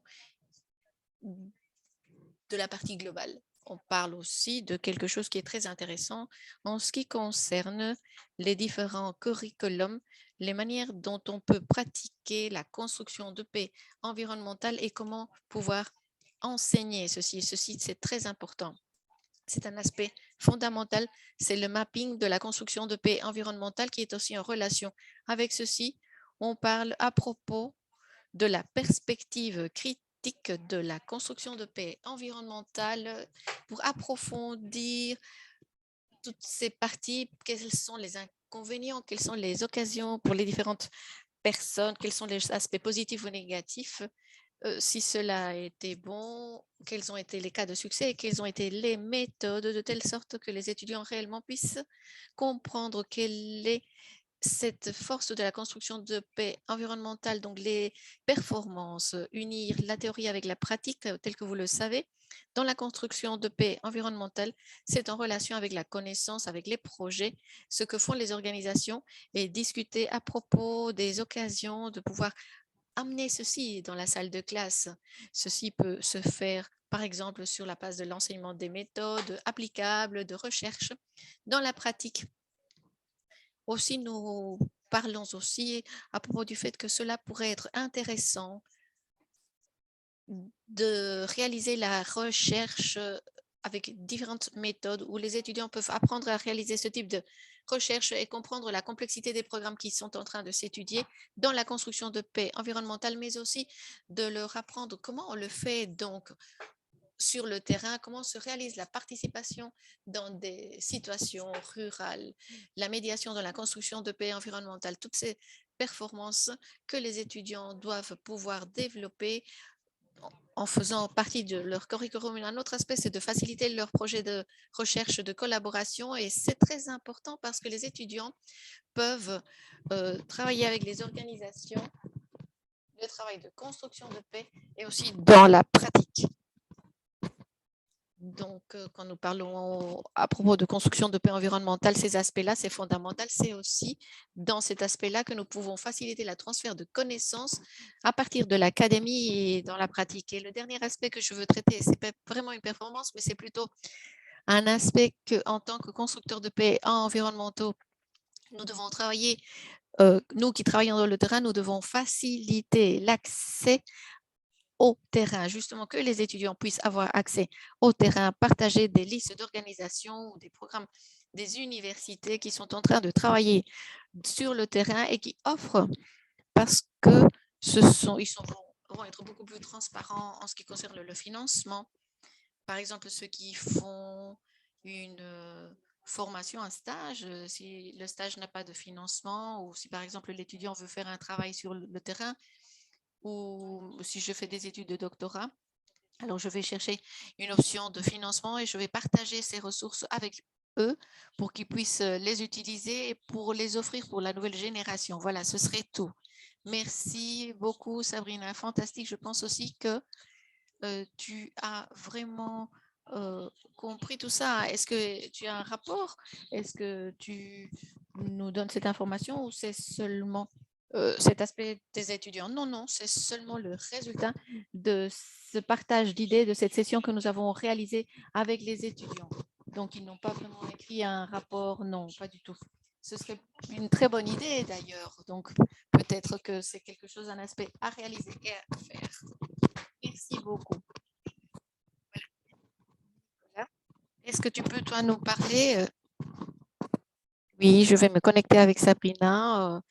de la partie globale. On parle aussi de quelque chose qui est très intéressant en ce qui concerne les différents curriculums, les manières dont on peut pratiquer la construction de paix environnementale et comment pouvoir enseigner ceci. Ceci, c'est très important. C'est un aspect fondamental, c'est le mapping de la construction de paix environnementale qui est aussi en relation avec ceci. On parle à propos de la perspective critique de la construction de paix environnementale pour approfondir toutes ces parties, quels sont les inconvénients, quelles sont les occasions pour les différentes personnes, quels sont les aspects positifs ou négatifs, si cela a été bon, quels ont été les cas de succès et quelles ont été les méthodes de telle sorte que les étudiants réellement puissent comprendre quelle est cette force de la construction de paix environnementale, donc les performances, unir la théorie avec la pratique, telle que vous le savez, dans la construction de paix environnementale, c'est en relation avec la connaissance, avec les projets, ce que font les organisations et discuter à propos des occasions de pouvoir amener ceci dans la salle de classe. Ceci peut se faire, par exemple, sur la base de l'enseignement des méthodes applicables de recherche dans la pratique. Aussi, nous parlons aussi à propos du fait que cela pourrait être intéressant de réaliser la recherche avec différentes méthodes où les étudiants peuvent apprendre à réaliser ce type de recherche et comprendre la complexité des programmes qui sont en train de s'étudier dans la construction de paix environnementale, mais aussi de leur apprendre comment on le fait donc sur le terrain, comment se réalise la participation dans des situations rurales, la médiation dans la construction de paix environnementale, toutes ces performances que les étudiants doivent pouvoir développer en faisant partie de leur curriculum. Un autre aspect, c'est de faciliter leur projet de recherche, de collaboration, et c'est très important parce que les étudiants peuvent travailler avec les organisations, le travail de construction de paix et aussi dans la pratique. Donc, quand nous parlons à propos de construction de paix environnementale, ces aspects-là, c'est fondamental. C'est aussi dans cet aspect-là que nous pouvons faciliter le transfert de connaissances à partir de l'académie et dans la pratique. Et le dernier aspect que je veux traiter, ce n'est pas vraiment une performance, mais c'est plutôt un aspect qu'en tant que constructeurs de paix environnementaux, nous devons travailler, nous qui travaillons dans le terrain, nous devons faciliter l'accès au terrain, justement que les étudiants puissent avoir accès au terrain, partager des listes d'organisations ou des programmes des universités qui sont en train de travailler sur le terrain et qui offrent, parce que vont être beaucoup plus transparents en ce qui concerne le financement. Par exemple, ceux qui font une formation, un stage, si le stage n'a pas de financement ou si par exemple l'étudiant veut faire un travail sur le terrain, ou si je fais des études de doctorat, alors je vais chercher une option de financement et je vais partager ces ressources avec eux pour qu'ils puissent les utiliser et pour les offrir pour la nouvelle génération. Voilà, ce serait tout. Merci beaucoup, Sabrina. Fantastique. Je pense aussi que tu as vraiment compris tout ça. Est-ce que tu as un rapport? Est-ce que tu nous donnes cette information ou c'est seulement cet aspect des étudiants? Non, non, c'est seulement le résultat de ce partage d'idées, de cette session que nous avons réalisée avec les étudiants. Donc, ils n'ont pas vraiment écrit un rapport, non, pas du tout. Ce serait une très bonne idée d'ailleurs. Donc, peut-être que c'est quelque chose, un aspect à réaliser et à faire. Merci beaucoup. Voilà. Est-ce que tu peux, toi, nous parler Oui, je vais me connecter avec Sabrina.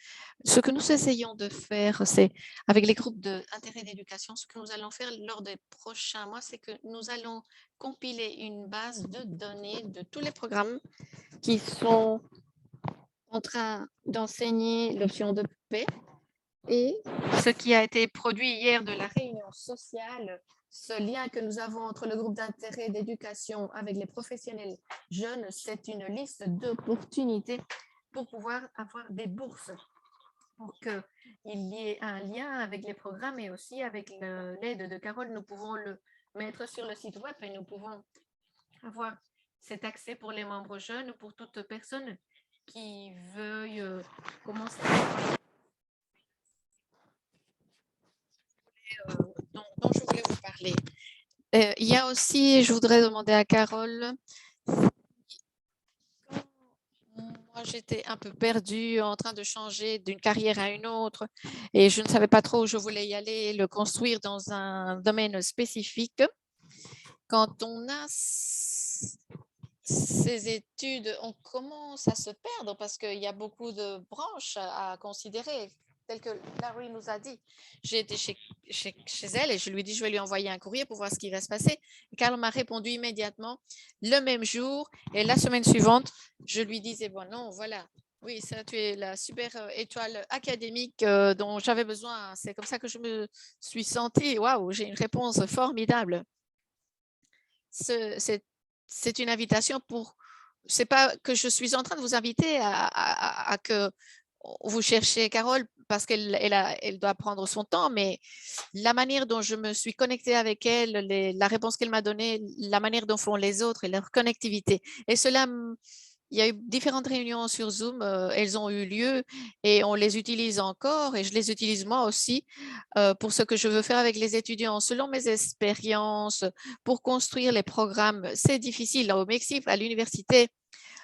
Ce que nous essayons de faire, c'est avec les groupes d'intérêt d'éducation, ce que nous allons faire lors des prochains mois, c'est que nous allons compiler une base de données de tous les programmes qui sont en train d'enseigner l'option de paix et ce qui a été produit hier de la réunion sociale, ce lien que nous avons entre le groupe d'intérêt d'éducation avec les professionnels jeunes, c'est une liste d'opportunités pour pouvoir avoir des bourses, pour qu'il y ait un lien avec les programmes et aussi avec l'aide de Carole. Nous pouvons le mettre sur le site web et nous pouvons avoir cet accès pour les membres jeunes ou pour toute personne qui veuille commencer dont je voulais vous parler. Il y a aussi, je voudrais demander à Carole, moi j'étais un peu perdue en train de changer d'une carrière à une autre et je ne savais pas trop où je voulais y aller, le construire dans un domaine spécifique. Quand on a ces études, on commence à se perdre parce qu'il y a beaucoup de branches à considérer, tel que Larry nous a dit. J'ai été chez elle et je lui ai dit, je vais lui envoyer un courrier pour voir ce qui va se passer. Et Carl m'a répondu immédiatement le même jour. Et la semaine suivante, je lui disais, bon, non, voilà. Oui, ça, tu es la super étoile académique dont j'avais besoin. C'est comme ça que je me suis sentie. Waouh, j'ai une réponse formidable. C'est une invitation pour. C'est pas que je suis en train de vous inviter à que vous cherchiez Carole parce qu'elle doit prendre son temps, mais la manière dont je me suis connectée avec elle, la réponse qu'elle m'a donnée, la manière dont font les autres et leur connectivité. Et cela, il y a eu différentes réunions sur Zoom, elles ont eu lieu et on les utilise encore et je les utilise moi aussi pour ce que je veux faire avec les étudiants. Selon mes expériences, pour construire les programmes, c'est difficile. Au Mexique, à l'université,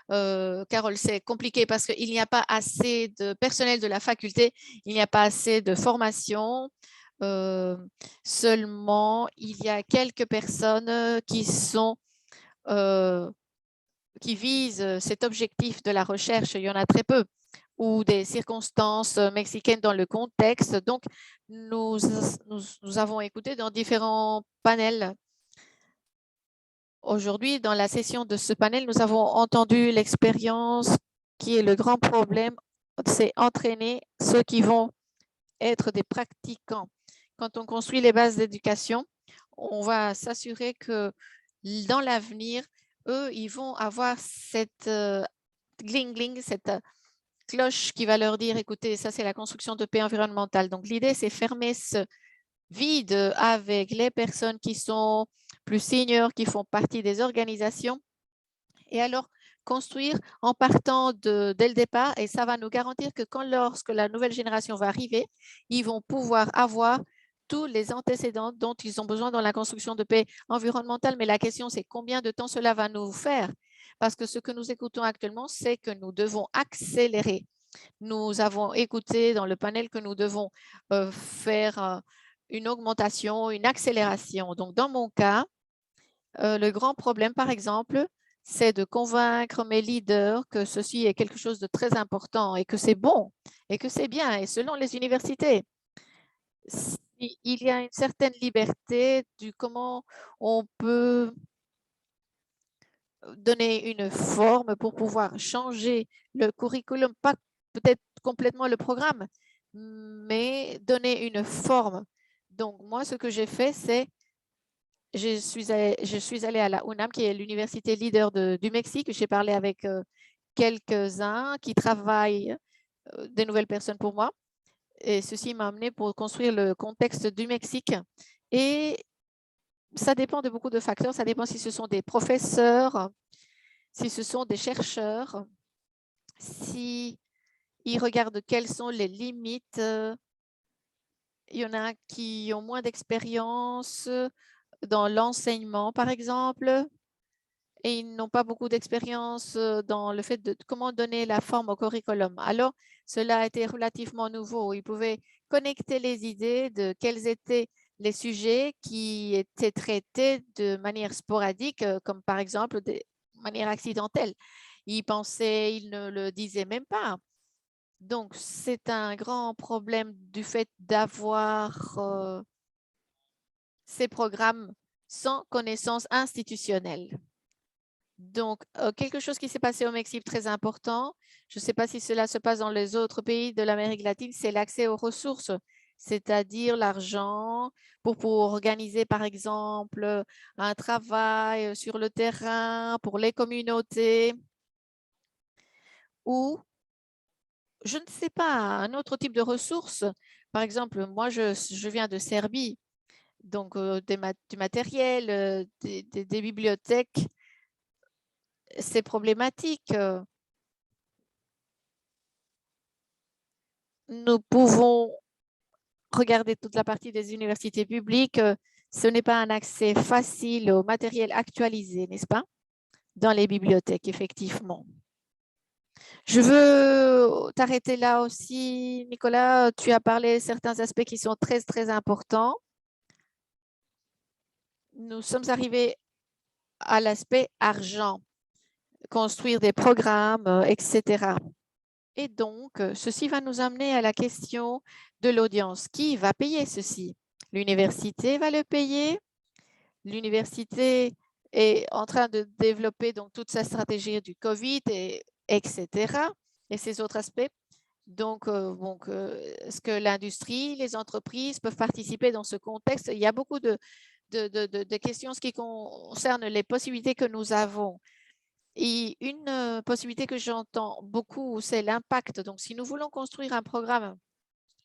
Carole, c'est compliqué parce qu'il n'y a pas assez de personnel de la faculté, il n'y a pas assez de formation. Seulement, il y a quelques personnes qui visent cet objectif de la recherche. Il y en a très peu ou des circonstances mexicaines dans le contexte. Donc, nous avons écouté dans différents panels. Aujourd'hui, dans la session de ce panel, nous avons entendu l'expérience qui est le grand problème, c'est entraîner ceux qui vont être des pratiquants. Quand on construit les bases d'éducation, on va s'assurer que dans l'avenir, eux, ils vont avoir cette gling-gling, cette cloche qui va leur dire, écoutez, ça c'est la construction de paix environnementale. Donc l'idée, c'est fermer ce vide avec les personnes qui sont plus seniors, qui font partie des organisations. Et alors, construire en partant dès le départ, et ça va nous garantir que lorsque la nouvelle génération va arriver, ils vont pouvoir avoir tous les antécédents dont ils ont besoin dans la construction de paix environnementale. Mais la question, c'est combien de temps cela va nous faire? Parce que ce que nous écoutons actuellement, c'est que nous devons accélérer. Nous avons écouté dans le panel que nous devons faire une augmentation, une accélération. Donc, dans mon cas, le grand problème, par exemple, c'est de convaincre mes leaders que ceci est quelque chose de très important et que c'est bon et que c'est bien. Et selon les universités, il y a une certaine liberté du comment on peut donner une forme pour pouvoir changer le curriculum, pas peut-être complètement le programme, mais donner une forme. Donc, moi, ce que j'ai fait, c'est je suis allée à la UNAM, qui est l'université leader du Mexique. J'ai parlé avec quelques-uns qui travaillent, des nouvelles personnes pour moi. Et ceci m'a amené pour construire le contexte du Mexique. Et ça dépend de beaucoup de facteurs. Ça dépend si ce sont des professeurs, si ce sont des chercheurs, si ils regardent quelles sont les limites. Il y en a qui ont moins d'expérience dans l'enseignement, par exemple, et ils n'ont pas beaucoup d'expérience dans le fait de comment donner la forme au curriculum. Alors, cela a été relativement nouveau. Ils pouvaient connecter les idées de quels étaient les sujets qui étaient traités de manière sporadique, comme par exemple de manière accidentelle. Ils pensaient, ils ne le disaient même pas. Donc, c'est un grand problème du fait d'avoir ces programmes sans connaissance institutionnelle. Donc, quelque chose qui s'est passé au Mexique très important, je ne sais pas si cela se passe dans les autres pays de l'Amérique latine, c'est l'accès aux ressources, c'est-à-dire l'argent pour organiser, par exemple, un travail sur le terrain pour les communautés ou, je ne sais pas, un autre type de ressources. Par exemple, moi, je viens de Serbie, donc du matériel, des bibliothèques, c'est problématique. Nous pouvons regarder toute la partie des universités publiques. Ce n'est pas un accès facile au matériel actualisé, n'est-ce pas? Dans les bibliothèques, effectivement. Je veux t'arrêter là aussi, Nicolas. Tu as parlé de certains aspects qui sont très, très importants. Nous sommes arrivés à l'aspect argent, construire des programmes, etc. Et donc, ceci va nous amener à la question de l'audience. Qui va payer ceci? L'université va le payer. L'université est en train de développer donc toute sa stratégie du COVID, etc. et ces autres aspects. Donc, est-ce que l'industrie, les entreprises peuvent participer dans ce contexte? Il y a beaucoup de questions qui concernent les possibilités que nous avons. Et une possibilité que j'entends beaucoup, c'est l'impact. Donc, si nous voulons construire un programme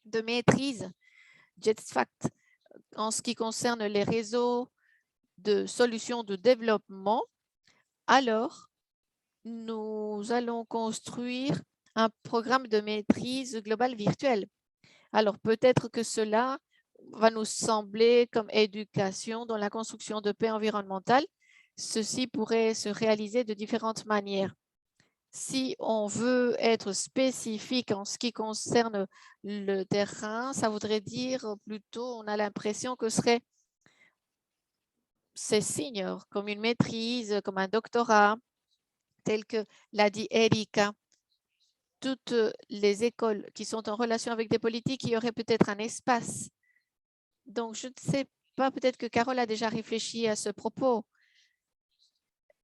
de maîtrise JETSFACT en ce qui concerne les réseaux de solutions de développement, alors nous allons construire un programme de maîtrise globale virtuelle. Alors, peut-être que cela va nous sembler comme éducation dans la construction de paix environnementale. Ceci pourrait se réaliser de différentes manières. Si on veut être spécifique en ce qui concerne le terrain, ça voudrait dire plutôt, on a l'impression que c'est senior, comme une maîtrise, comme un doctorat, tel que l'a dit Erika. Toutes les écoles qui sont en relation avec des politiques, il y aurait peut-être un espace. Donc, je ne sais pas, peut-être que Carole a déjà réfléchi à ce propos,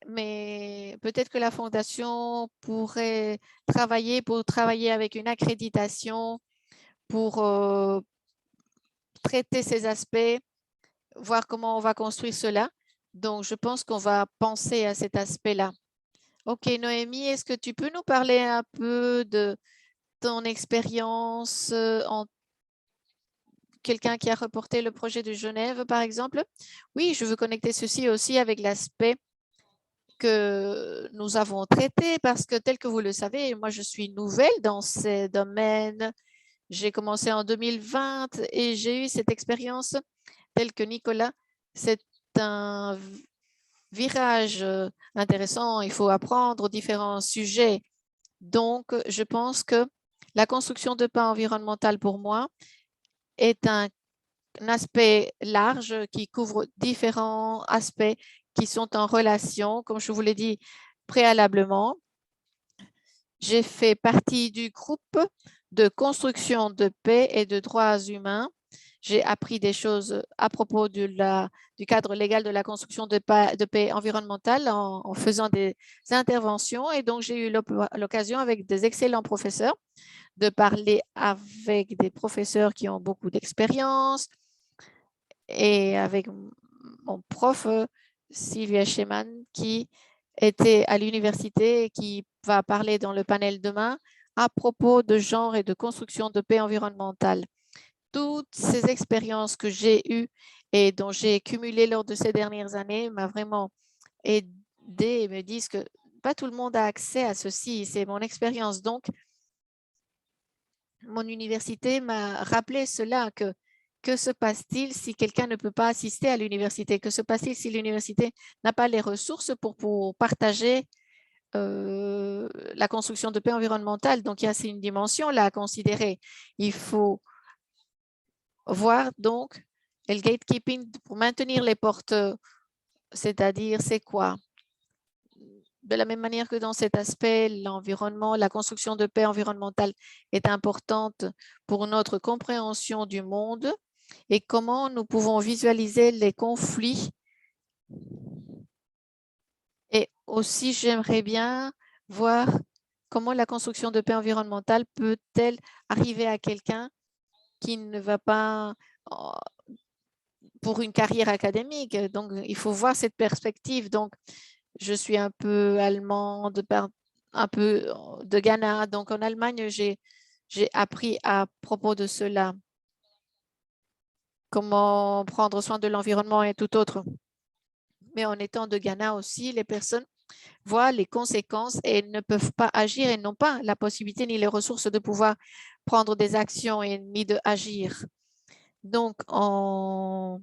mais peut-être que la Fondation pourrait travailler avec une accréditation pour traiter ces aspects, voir comment on va construire cela. Donc, je pense qu'on va penser à cet aspect-là. OK, Noémie, est-ce que tu peux nous parler un peu de ton expérience en quelqu'un qui a reporté le projet de Genève, par exemple? Oui, je veux connecter ceci aussi avec l'aspect que nous avons traité parce que tel que vous le savez, moi je suis nouvelle dans ces domaines. J'ai commencé en 2020 et j'ai eu cette expérience telle que Nicolas. C'est un virage intéressant. Il faut apprendre différents sujets. Donc, je pense que la construction de paix environnemental pour moi est un aspect large qui couvre différents aspects qui sont en relation. Comme je vous l'ai dit préalablement, j'ai fait partie du groupe de construction de paix et de droits humains. J'ai appris des choses à propos du cadre légal de la construction de paix environnementale en faisant des interventions. Et donc, j'ai eu l'occasion avec des excellents professeurs de parler avec des professeurs qui ont beaucoup d'expérience et avec mon prof, Sylvia Schemann, qui était à l'université et qui va parler dans le panel demain à propos de genre et de construction de paix environnementale. Toutes ces expériences que j'ai eues et dont j'ai cumulé lors de ces dernières années m'a vraiment aidé et me disent que pas tout le monde a accès à ceci. C'est mon expérience. Donc, mon université m'a rappelé cela, que se passe-t-il si quelqu'un ne peut pas assister à l'université? Que se passe-t-il si l'université n'a pas les ressources pour partager la construction de paix environnementale? Donc, il y a une dimension là à considérer. Il faut voir donc le gatekeeping pour maintenir les portes, c'est-à-dire c'est quoi? De la même manière que dans cet aspect, l'environnement, la construction de paix environnementale est importante pour notre compréhension du monde et comment nous pouvons visualiser les conflits et aussi, j'aimerais bien voir comment la construction de paix environnementale peut-elle arriver à quelqu'un qui ne va pas pour une carrière académique. Donc, il faut voir cette perspective. Donc, je suis un peu allemande, un peu de Ghana. Donc, en Allemagne, j'ai appris à propos de cela, comment prendre soin de l'environnement et tout autre. Mais en étant de Ghana aussi, les personnes voient les conséquences et ne peuvent pas agir et n'ont pas la possibilité ni les ressources de pouvoir prendre des actions et ni de agir. Donc, en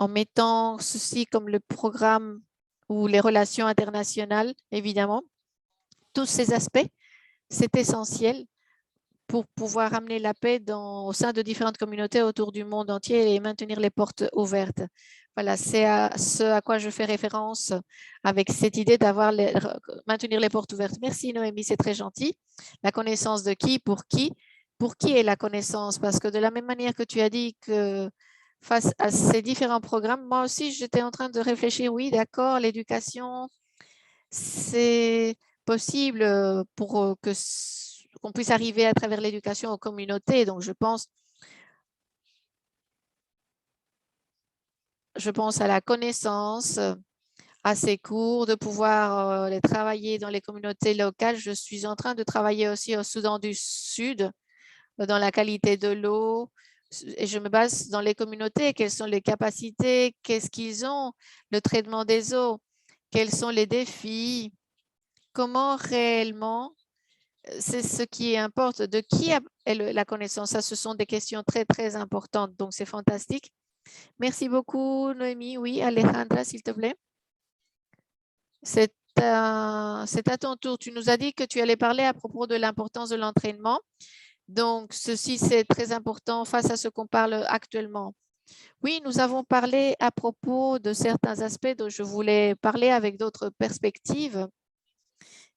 mettant ceci comme le programme ou les relations internationales, évidemment, tous ces aspects, c'est essentiel pour pouvoir amener la paix au sein de différentes communautés autour du monde entier et maintenir les portes ouvertes. Voilà, c'est ce à quoi je fais référence avec cette idée maintenir les portes ouvertes. Merci Noémie, c'est très gentil. La connaissance de qui? Pour qui est la connaissance? Parce que de la même manière que tu as dit que face à ces différents programmes, moi aussi, j'étais en train de réfléchir, oui, d'accord, l'éducation, c'est possible pour qu'on puisse arriver à travers l'éducation aux communautés. Donc, je pense à la connaissance, à ces cours, de pouvoir les travailler dans les communautés locales. Je suis en train de travailler aussi au Soudan du Sud, dans la qualité de l'eau. Et je me base dans les communautés, quelles sont les capacités, qu'est-ce qu'ils ont, le traitement des eaux, quels sont les défis, comment réellement, c'est ce qui importe, de qui est la connaissance. Ça, ce sont des questions très, très importantes. Donc, c'est fantastique. Merci beaucoup, Noémie. Oui, Alejandra, s'il te plaît. C'est à ton tour. Tu nous as dit que tu allais parler à propos de l'importance de l'entraînement. Donc, ceci, c'est très important face à ce qu'on parle actuellement. Oui, nous avons parlé à propos de certains aspects dont je voulais parler avec d'autres perspectives.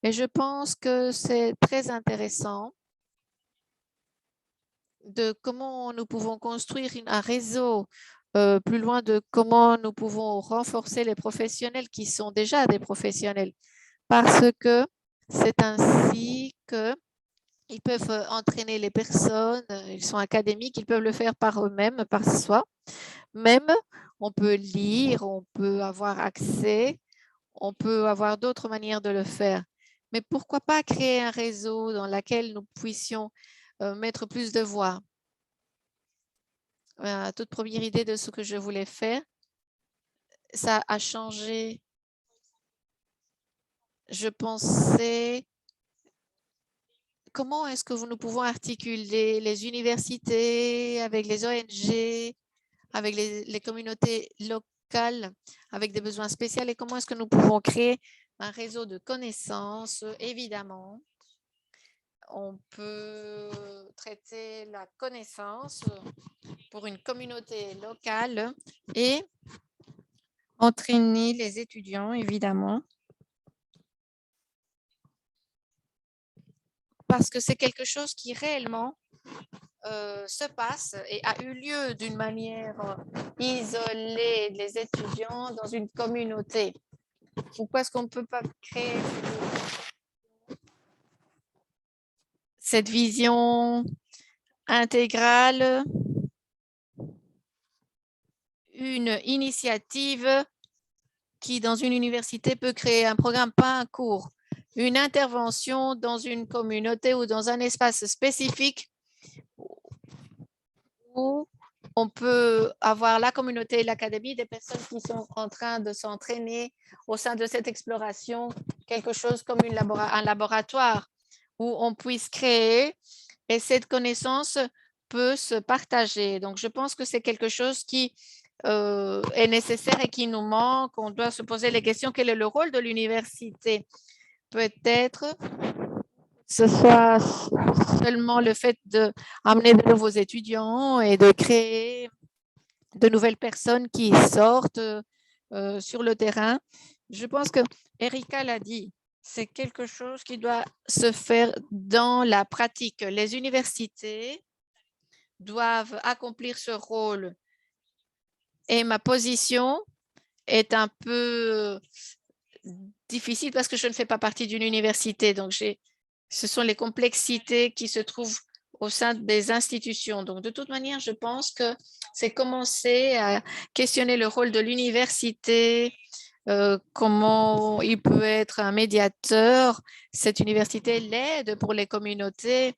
Et je pense que c'est très intéressant de comment nous pouvons construire un réseau, plus loin de comment nous pouvons renforcer les professionnels qui sont déjà des professionnels. Parce que c'est ainsi qu'ils peuvent entraîner les personnes, ils sont académiques, ils peuvent le faire par eux-mêmes, par soi. Même, on peut lire, on peut avoir accès, on peut avoir d'autres manières de le faire. Mais pourquoi pas créer un réseau dans lequel nous puissions mettre plus de voix? Toute première idée de ce que je voulais faire, ça a changé. Je pensais, comment est-ce que nous pouvons articuler les universités avec les ONG, avec les communautés locales, avec des besoins spéciaux, et comment est-ce que nous pouvons créer un réseau de connaissances? Évidemment, on peut traiter la connaissance pour une communauté locale et entraîner les étudiants, évidemment, parce que c'est quelque chose qui réellement se passe et a eu lieu d'une manière isolée, les étudiants dans une communauté. Pourquoi est-ce qu'on ne peut pas créer cette vision intégrale, une initiative qui, dans une université, peut créer un programme, pas un cours, une intervention dans une communauté ou dans un espace spécifique où on peut avoir la communauté et l'académie, des personnes qui sont en train de s'entraîner au sein de cette exploration, quelque chose comme un laboratoire où on puisse créer et cette connaissance peut se partager. Donc, je pense que c'est quelque chose qui est nécessaire et qui nous manque. On doit se poser les questions. Quel est le rôle de l'université? Peut-être ce soit seulement le fait d'amener de nouveaux étudiants et de créer de nouvelles personnes qui sortent sur le terrain. Je pense que Erika l'a dit, c'est quelque chose qui doit se faire dans la pratique. Les universités doivent accomplir ce rôle et ma position est un peu difficile parce que je ne fais pas partie d'une université. Donc, ce sont les complexités qui se trouvent au sein des institutions. Donc, de toute manière, je pense que c'est commencer à questionner le rôle de l'université, comment il peut être un médiateur. Cette université l'aide pour les communautés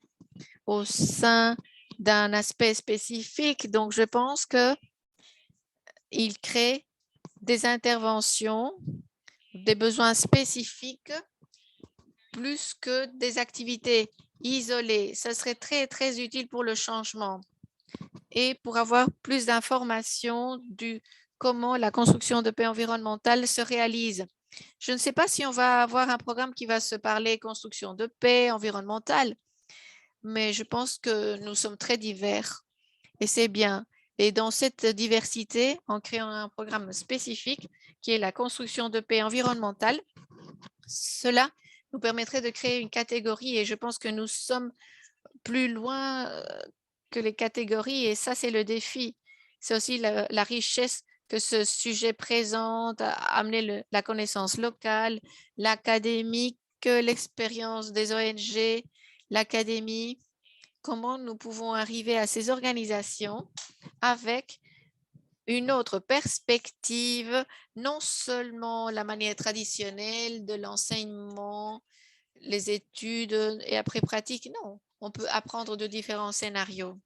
au sein d'un aspect spécifique. Donc, je pense qu'il crée des interventions, des besoins spécifiques, plus que des activités isolées. Ça serait très, très utile pour le changement et pour avoir plus d'informations du comment la construction de paix environnementale se réalise. Je ne sais pas si on va avoir un programme qui va se parler construction de paix environnementale, mais je pense que nous sommes très divers et c'est bien. Et dans cette diversité, en créant un programme spécifique qui est la construction de paix environnementale, cela nous permettrait de créer une catégorie et je pense que nous sommes plus loin que les catégories et ça, c'est le défi. C'est aussi la richesse que ce sujet présente, à amener la connaissance locale, l'académique, l'expérience des ONG, l'académie. Comment nous pouvons arriver à ces organisations avec une autre perspective, non seulement la manière traditionnelle de l'enseignement, les études et après pratique, non, on peut apprendre de différents scénarios.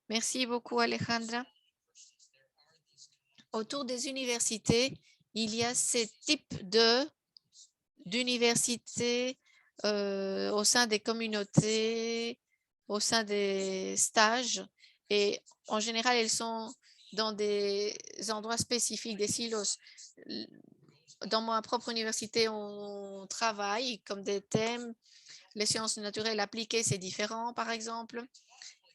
Merci beaucoup, Alejandra. Autour des universités, il y a ces types d'universités au sein des communautés, au sein des stages. Et en général, elles sont dans des endroits spécifiques, des silos. Dans ma propre université, on travaille comme des thèmes. Les sciences naturelles appliquées, c'est différent, par exemple.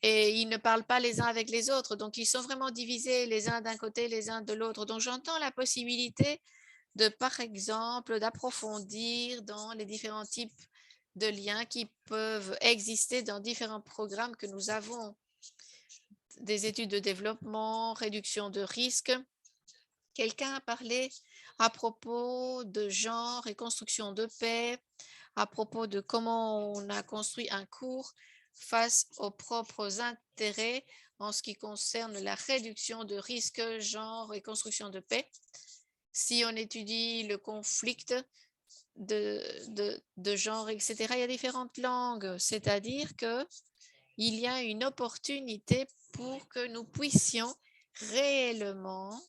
Et ils ne parlent pas les uns avec les autres. Donc, ils sont vraiment divisés les uns d'un côté, les uns de l'autre. Donc, j'entends la possibilité de, par exemple, d'approfondir dans les différents types de liens qui peuvent exister dans différents programmes que nous avons. Des études de développement, réduction de risques. Quelqu'un a parlé à propos de genre et construction de paix, à propos de comment on a construit un cours face aux propres intérêts en ce qui concerne la réduction de risques, genre et construction de paix. Si on étudie le conflit de genre, etc., il y a différentes langues, c'est-à-dire qu'il y a une opportunité pour que nous puissions réellement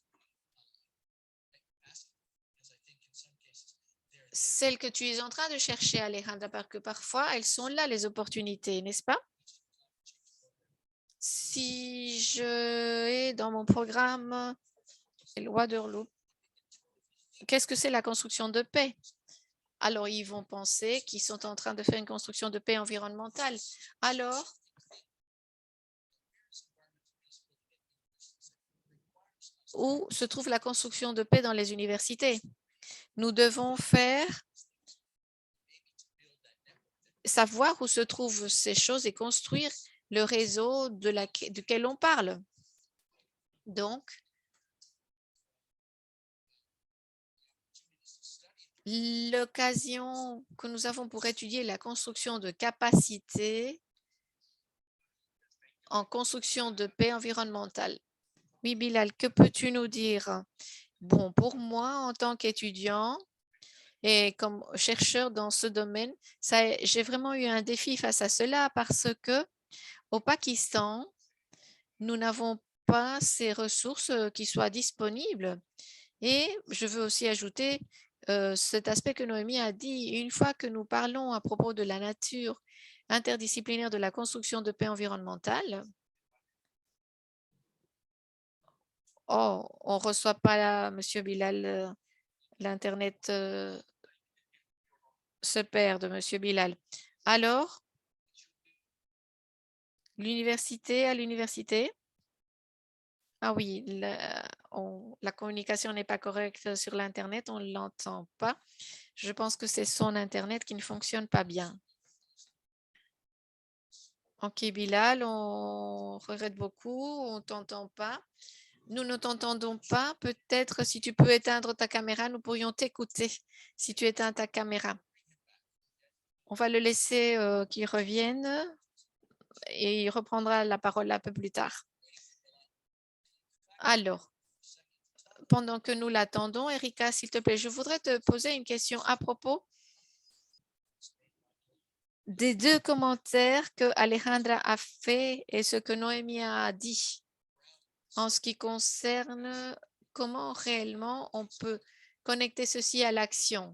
celles que tu es en train de chercher, Alejandra, parce que parfois, elles sont là, les opportunités, n'est-ce pas? Si je ai dans mon programme Waterloo, qu'est-ce que c'est la construction de paix? Alors, ils vont penser qu'ils sont en train de faire une construction de paix environnementale. Alors, où se trouve la construction de paix dans les universités? Nous devons savoir où se trouvent ces choses et construire le réseau duquel on parle. Donc, l'occasion que nous avons pour étudier la construction de capacités en construction de paix environnementale. Oui, Bilal, que peux-tu nous dire? Bon, pour moi, en tant qu'étudiant et comme chercheur dans ce domaine, j'ai vraiment eu un défi face à cela parce que au Pakistan, nous n'avons pas ces ressources qui soient disponibles. Et je veux aussi ajouter cet aspect que Noémie a dit. Une fois que nous parlons à propos de la nature interdisciplinaire de la construction de paix environnementale, on ne reçoit pas, Monsieur Bilal, l'Internet se perd de Monsieur Bilal. Alors, à l'université, ah oui, la communication n'est pas correcte sur l'Internet, on ne l'entend pas. Je pense que c'est son Internet qui ne fonctionne pas bien. Ok, Bilal, on regrette beaucoup, on ne t'entend pas. Nous ne t'entendons pas. Peut-être si tu peux éteindre ta caméra, nous pourrions t'écouter si tu éteins ta caméra. On va le laisser qu'il revienne et il reprendra la parole un peu plus tard. Alors, pendant que nous l'attendons, Erika, s'il te plaît, je voudrais te poser une question à propos des deux commentaires que Alejandra a fait et ce que Noémie a dit en ce qui concerne comment réellement on peut connecter ceci à l'action.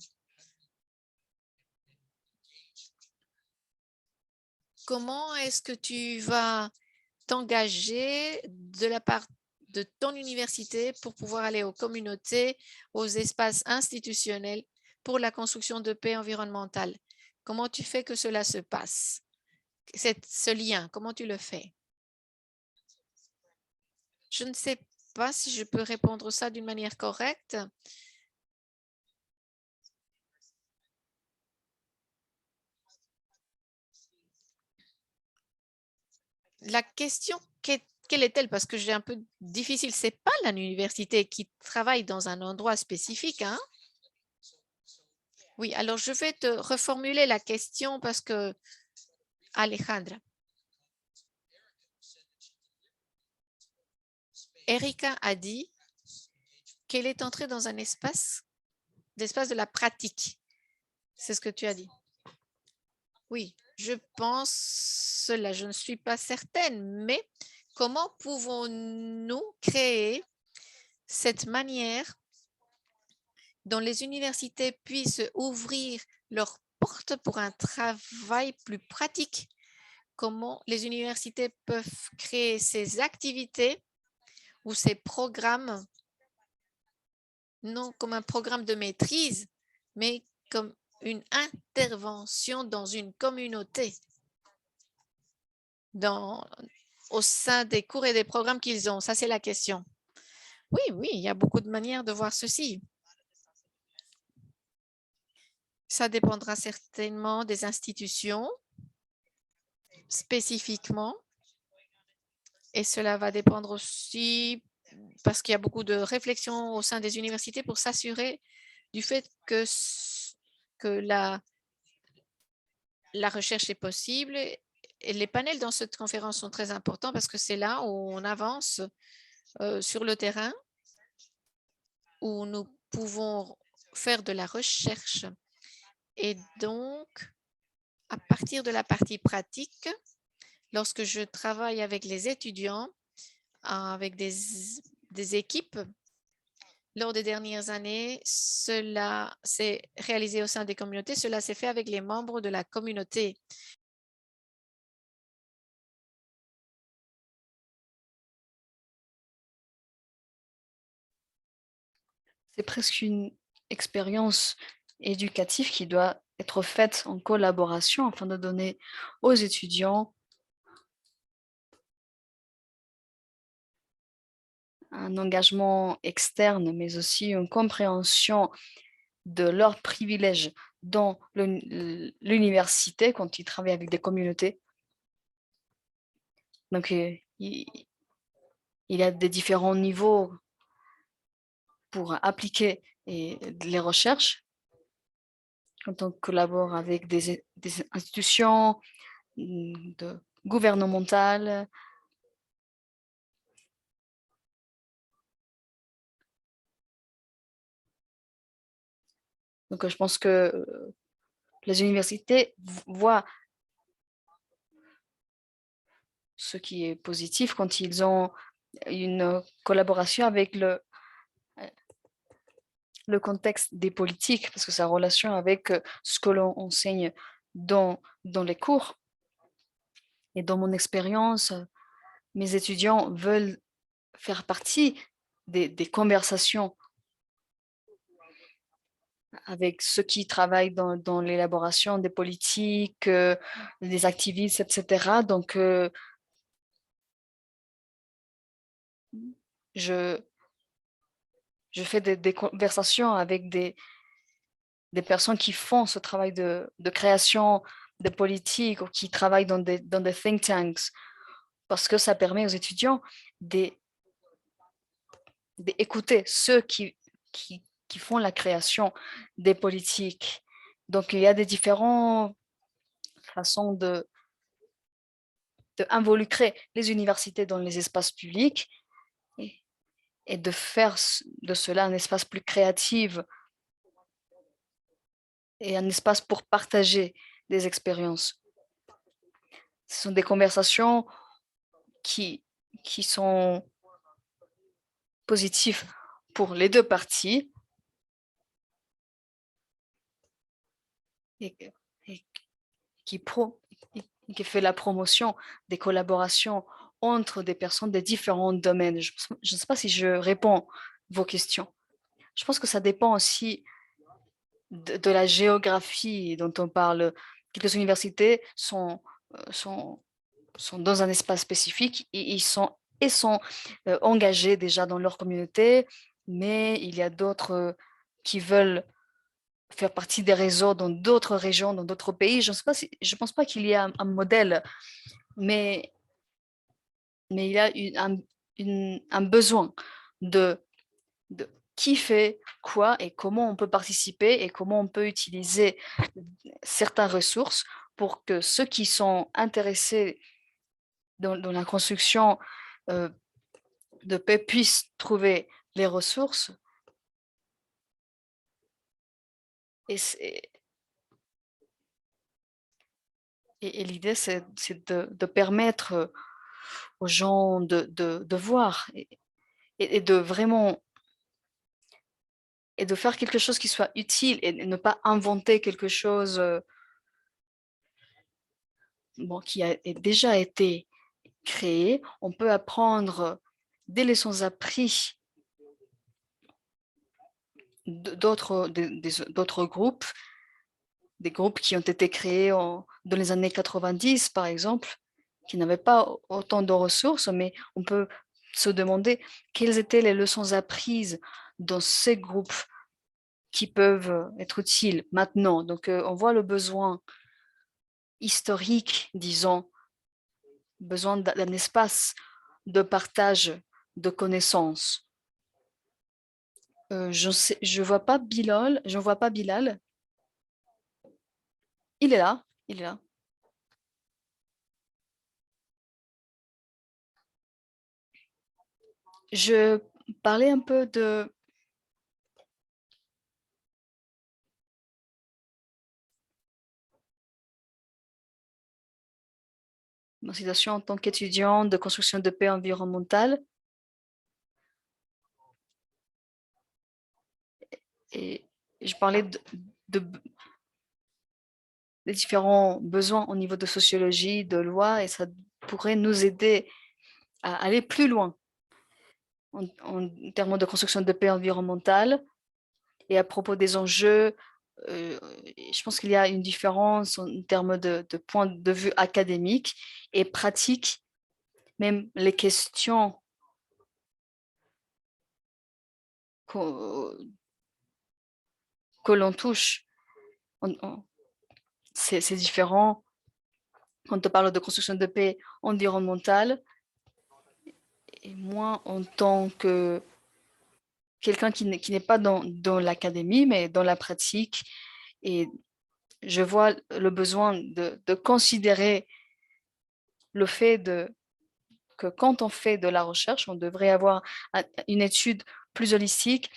Comment est-ce que tu vas t'engager de la part de ton université pour pouvoir aller aux communautés, aux espaces institutionnels pour la construction de paix environnementale? Comment tu fais que cela se passe? Ce lien, comment tu le fais? Je ne sais pas si je peux répondre ça d'une manière correcte. La question, quelle est-elle? Parce que j'ai un peu difficile. C'est pas l'université qui travaille dans un endroit spécifique, hein? Oui, alors je vais te reformuler la question parce que Alejandra, Erika a dit qu'elle est entrée dans un espace de la pratique. C'est ce que tu as dit. Oui, je pense cela. Je ne suis pas certaine, mais comment pouvons-nous créer cette manière dont les universités puissent ouvrir leurs portes pour un travail plus pratique? Comment les universités peuvent créer ces activités ou ces programmes, non comme un programme de maîtrise, mais comme une intervention dans une communauté, au sein des cours et des programmes qu'ils ont? Ça, c'est la question. Oui, oui, il y a beaucoup de manières de voir ceci. Ça dépendra certainement des institutions spécifiquement et cela va dépendre aussi parce qu'il y a beaucoup de réflexions au sein des universités pour s'assurer du fait que la recherche est possible. Et les panels dans cette conférence sont très importants parce que c'est là où on avance sur le terrain, où nous pouvons faire de la recherche. Et donc, à partir de la partie pratique, lorsque je travaille avec les étudiants, avec des équipes, lors des dernières années, cela s'est réalisé au sein des communautés. Cela s'est fait avec les membres de la communauté. C'est presque une expérience éducative qui doit être faite en collaboration afin de donner aux étudiants un engagement externe, mais aussi une compréhension de leurs privilèges dans l'université quand ils travaillent avec des communautés. Donc, il y a des différents niveaux pour appliquer les recherches quand on collabore avec des institutions gouvernementales. Donc, je pense que les universités voient ce qui est positif quand ils ont une collaboration avec le contexte des politiques, parce que ça a relation avec ce que l'on enseigne dans les cours. Et dans mon expérience, mes étudiants veulent faire partie des conversations avec ceux qui travaillent dans l'élaboration des politiques, des activistes, etc. Donc, je fais des conversations avec des personnes qui font ce travail de création de politiques ou qui travaillent dans des think tanks, parce que ça permet aux étudiants d'écouter ceux qui font la création des politiques. Donc, il y a des différentes façons d'involucrer les universités dans les espaces publics et de faire de cela un espace plus créatif et un espace pour partager des expériences. Ce sont des conversations qui sont positives pour les deux parties et qui, qui fait la promotion des collaborations entre des personnes des différents domaines. Je ne sais pas si je réponds à vos questions. Je pense que ça dépend aussi de la géographie dont on parle. Quelques universités sont dans un espace spécifique et sont engagés déjà dans leur communauté, mais il y a d'autres qui veulent faire partie des réseaux dans d'autres régions, dans d'autres pays. Je ne pense pas qu'il y ait un modèle, mais il y a un besoin de qui fait quoi et comment on peut participer et comment on peut utiliser certaines ressources pour que ceux qui sont intéressés dans la construction de paix puissent trouver les ressources. Et l'idée, c'est de permettre aux gens de voir et de vraiment et de faire quelque chose qui soit utile et ne pas inventer quelque chose qui a déjà été créé. On peut apprendre des leçons apprises d'autres groupes, des groupes qui ont été créés dans les années 90, par exemple, qui n'avaient pas autant de ressources, mais on peut se demander quelles étaient les leçons apprises dans ces groupes qui peuvent être utiles maintenant. Donc, on voit le besoin historique, disons, besoin d'un espace de partage de connaissances. Je vois pas Bilal, je vois pas Bilal. Il est là, il est là. Je parlais un peu de ma situation en tant qu'étudiant de construction de paix environnementale et je parlais de des différents besoins au niveau de sociologie, de loi, et ça pourrait nous aider à aller plus loin en termes de construction de paix environnementale. Et à propos des enjeux, je pense qu'il y a une différence en termes de point de vue académique et pratique. Même les questions que l'on touche, c'est différent quand on parle de construction de paix environnementale. Et moi, en tant que quelqu'un qui n'est pas dans l'académie, mais dans la pratique, et je vois le besoin de considérer le fait que quand on fait de la recherche, on devrait avoir une étude plus holistique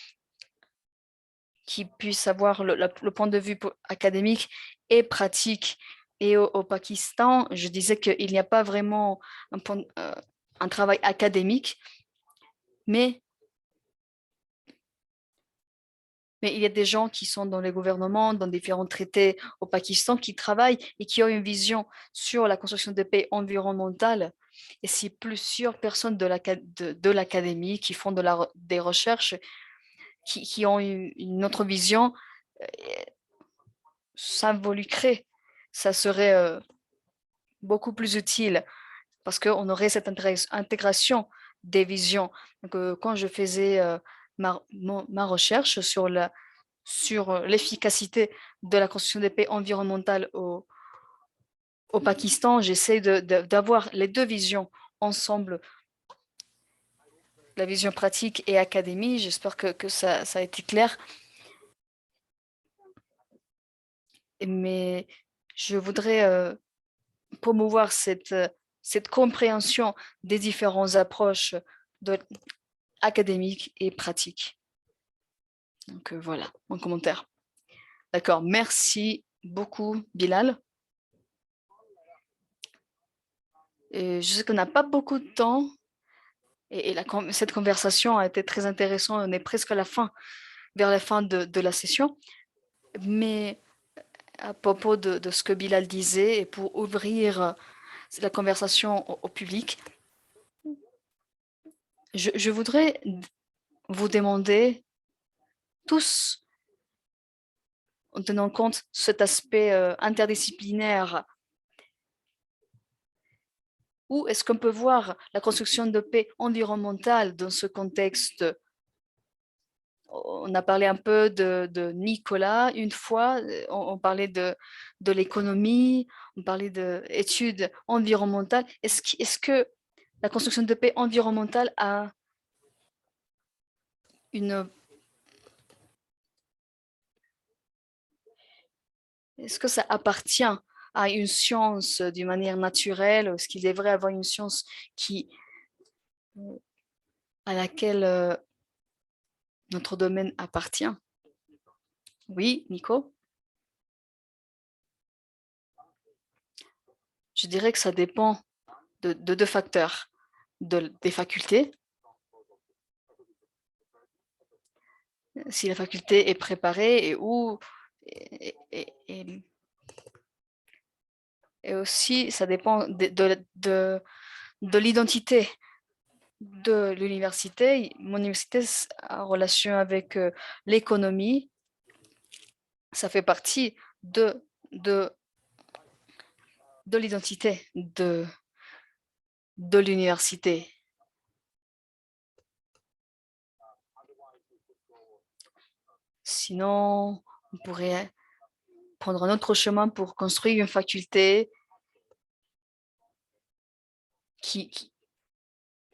qui puisse avoir le point de vue académique et pratique. Et au Pakistan, je disais qu'il n'y a pas vraiment un travail académique, mais il y a des gens qui sont dans les gouvernements, dans différents traités au Pakistan, qui travaillent et qui ont une vision sur la construction de paix environnementale. Et si plusieurs personnes de l'académie qui font des recherches, qui ont une autre vision, euh, s'involucrer, ça serait beaucoup plus utile parce qu'on aurait cette intégration des visions. Donc, quand je faisais ma recherche sur l'efficacité de la construction des paix environnementales au Pakistan, j'essaie d'avoir les deux visions ensemble la vision pratique et académie. J'espère que ça a été clair. Mais je voudrais promouvoir cette compréhension des différentes approches académiques et pratiques. Donc voilà mon commentaire. D'accord, merci beaucoup Bilal. Et je sais qu'on n'a pas beaucoup de temps et cette conversation a été très intéressante. On est presque à la fin, vers la fin de la session. Mais à propos de ce que Bilal disait et pour ouvrir la conversation au public, je voudrais vous demander tous, en tenant compte cet aspect interdisciplinaire, où est-ce qu'on peut voir la construction de paix environnementale dans ce contexte? On a parlé un peu de Nicolas une fois, on parlait de l'économie, on parlait d'études environnementales. Est-ce que la construction de paix environnementale a une... Est-ce que ça appartient à une science d'une manière naturelle? Est-ce qu'il devrait avoir une science à laquelle notre domaine appartient? Oui, Nico? Je dirais que ça dépend de deux facteurs, des facultés. Si la faculté est préparée et où, et aussi ça dépend de l'identité de l'université. Mon université en relation avec l'économie, ça fait partie de l'identité de l'université. Sinon, on pourrait prendre un autre chemin pour construire une faculté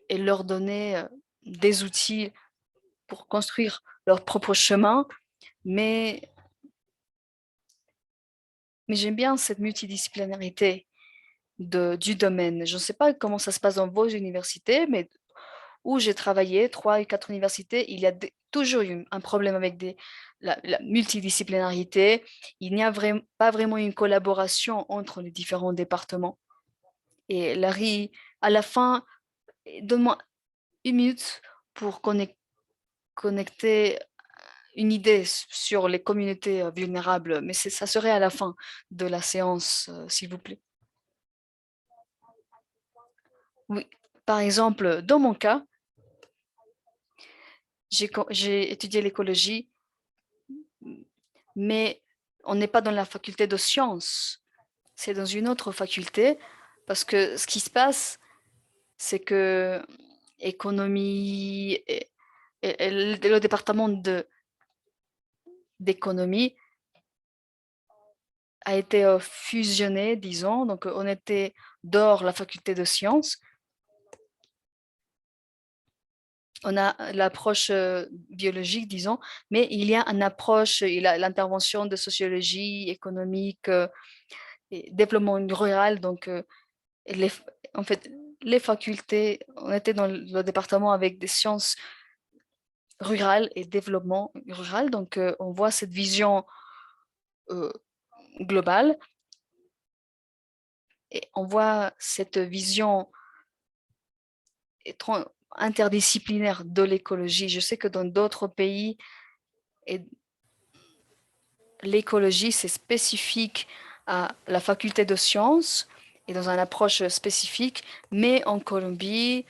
et leur donner des outils pour construire leur propre chemin. Mais j'aime bien cette multidisciplinarité du domaine. Je ne sais pas comment ça se passe dans vos universités, mais où j'ai travaillé, 3 et 4 universités, il y a toujours eu un problème avec la multidisciplinarité. Il n'y a pas vraiment une collaboration entre les différents départements. Et Larry, à la fin, donne-moi une minute pour connecter une idée sur les communautés vulnérables, mais ça serait à la fin de la séance, s'il vous plaît. Oui, par exemple, dans mon cas, j'ai étudié l'écologie, mais on n'est pas dans la faculté de sciences, c'est dans une autre faculté, parce que ce qui se passe, c'est que économie et le département d'économie a été fusionné, disons, donc on était dehors la faculté de sciences. On a l'approche biologique, disons, mais il y a une approche, il y a l'intervention de sociologie économique et développement rural. Donc, les, en fait, les facultés, on était dans le département avec des sciences rurales et développement rural. Donc, on voit cette vision euh, globale et on voit cette vision interdisciplinaire de l'écologie. Je sais que dans d'autres pays, l'écologie, c'est spécifique à la faculté de sciences et dans une approche spécifique, mais en Colombie,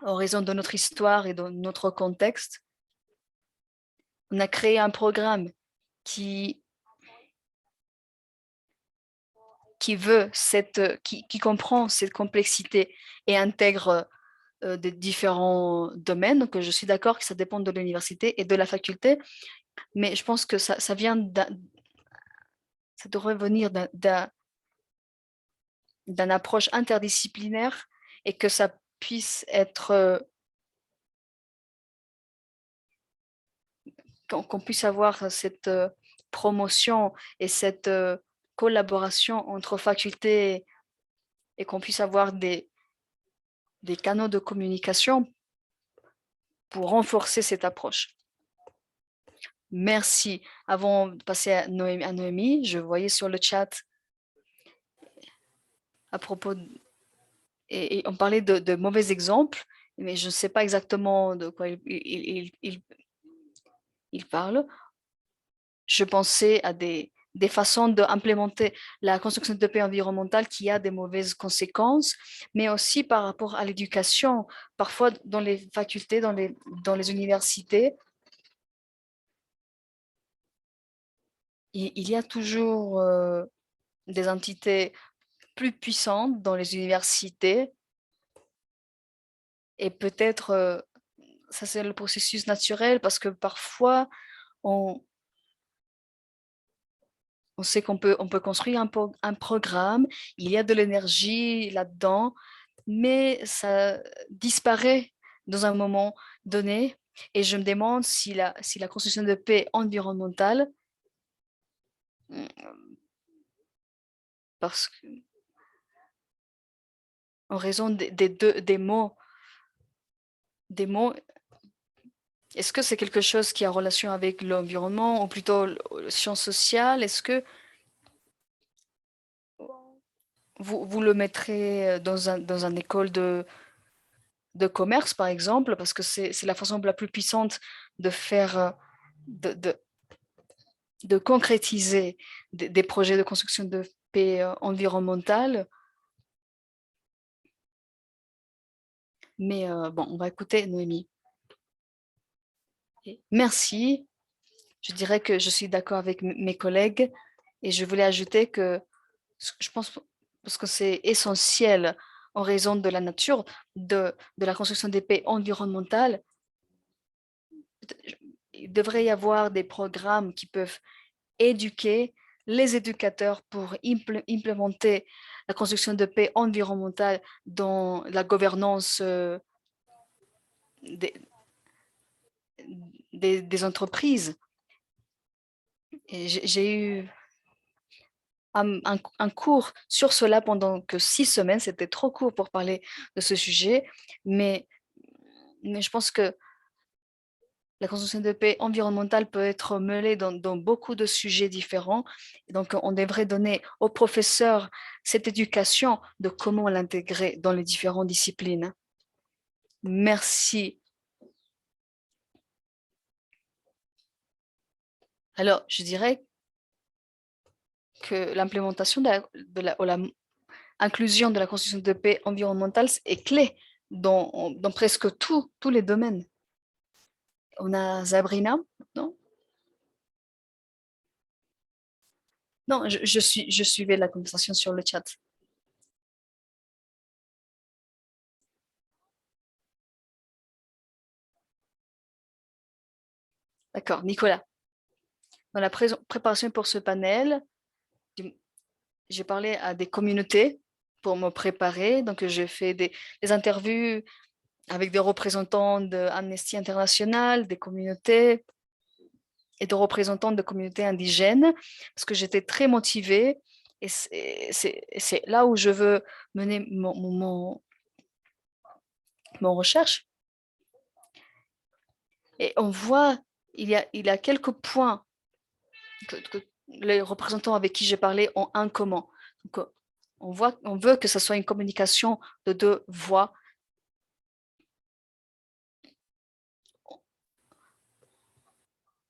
en raison de notre histoire et de notre contexte, on a créé un programme qui qui comprend cette complexité et intègre des différents domaines. Donc, je suis d'accord que ça dépend de l'université et de la faculté, mais je pense que ça devrait venir d'une approche interdisciplinaire et que ça puisse être qu'on puisse avoir cette promotion et cette collaboration entre facultés et qu'on puisse avoir des canaux de communication pour renforcer cette approche. Merci. Avant de passer à Noémie, je voyais sur le chat à propos et on parlait de mauvais exemples, mais je ne sais pas exactement de quoi il parle. Je pensais à des façons d'implémenter la construction de paix environnementale qui a des mauvaises conséquences, mais aussi par rapport à l'éducation. Parfois, dans les facultés, dans les universités, il y a toujours des entités plus puissantes dans les universités et peut-être ça c'est le processus naturel parce que parfois on sait qu'on peut construire un programme, il y a de l'énergie là-dedans, mais ça disparaît dans un moment donné. Et je me demande si la construction de paix environnementale, parce que, en raison des mots, est-ce que c'est quelque chose qui a relation avec l'environnement ou plutôt sciences sociales? Est-ce que vous le mettrez dans une école de commerce, par exemple, parce que c'est la façon la plus puissante de faire, de concrétiser des projets de construction de paix environnementale. Mais bon, on va écouter Noémie. Merci. Je dirais que je suis d'accord avec mes collègues et je voulais ajouter que je pense parce que c'est essentiel en raison de la nature de la construction des paix environnementales. Il devrait y avoir des programmes qui peuvent éduquer les éducateurs pour implémenter la construction de paix environnementale dans la gouvernance des, des entreprises. J'ai eu un cours sur cela pendant que 6 semaines. C'était trop court pour parler de ce sujet, mais je pense que la construction de paix environnementale peut être mêlée dans beaucoup de sujets différents. Et donc, on devrait donner aux professeurs cette éducation de comment l'intégrer dans les différentes disciplines. Merci. Alors, je dirais que l'implémentation ou l'inclusion de la construction de paix environnementale est clé dans presque tous les domaines. On a Sabrina, non? Non, je suivais la conversation sur le chat. D'accord, Nicolas. Dans la préparation pour ce panel, j'ai parlé à des communautés pour me préparer. Donc, j'ai fait des interviews avec des représentants d'Amnesty International, des communautés et de représentants de communautés indigènes parce que j'étais très motivée et c'est là où je veux mener mon recherche. Et on voit, il y a quelques points que les représentants avec qui j'ai parlé ont un commun. Donc, on veut que ce soit une communication de deux voix.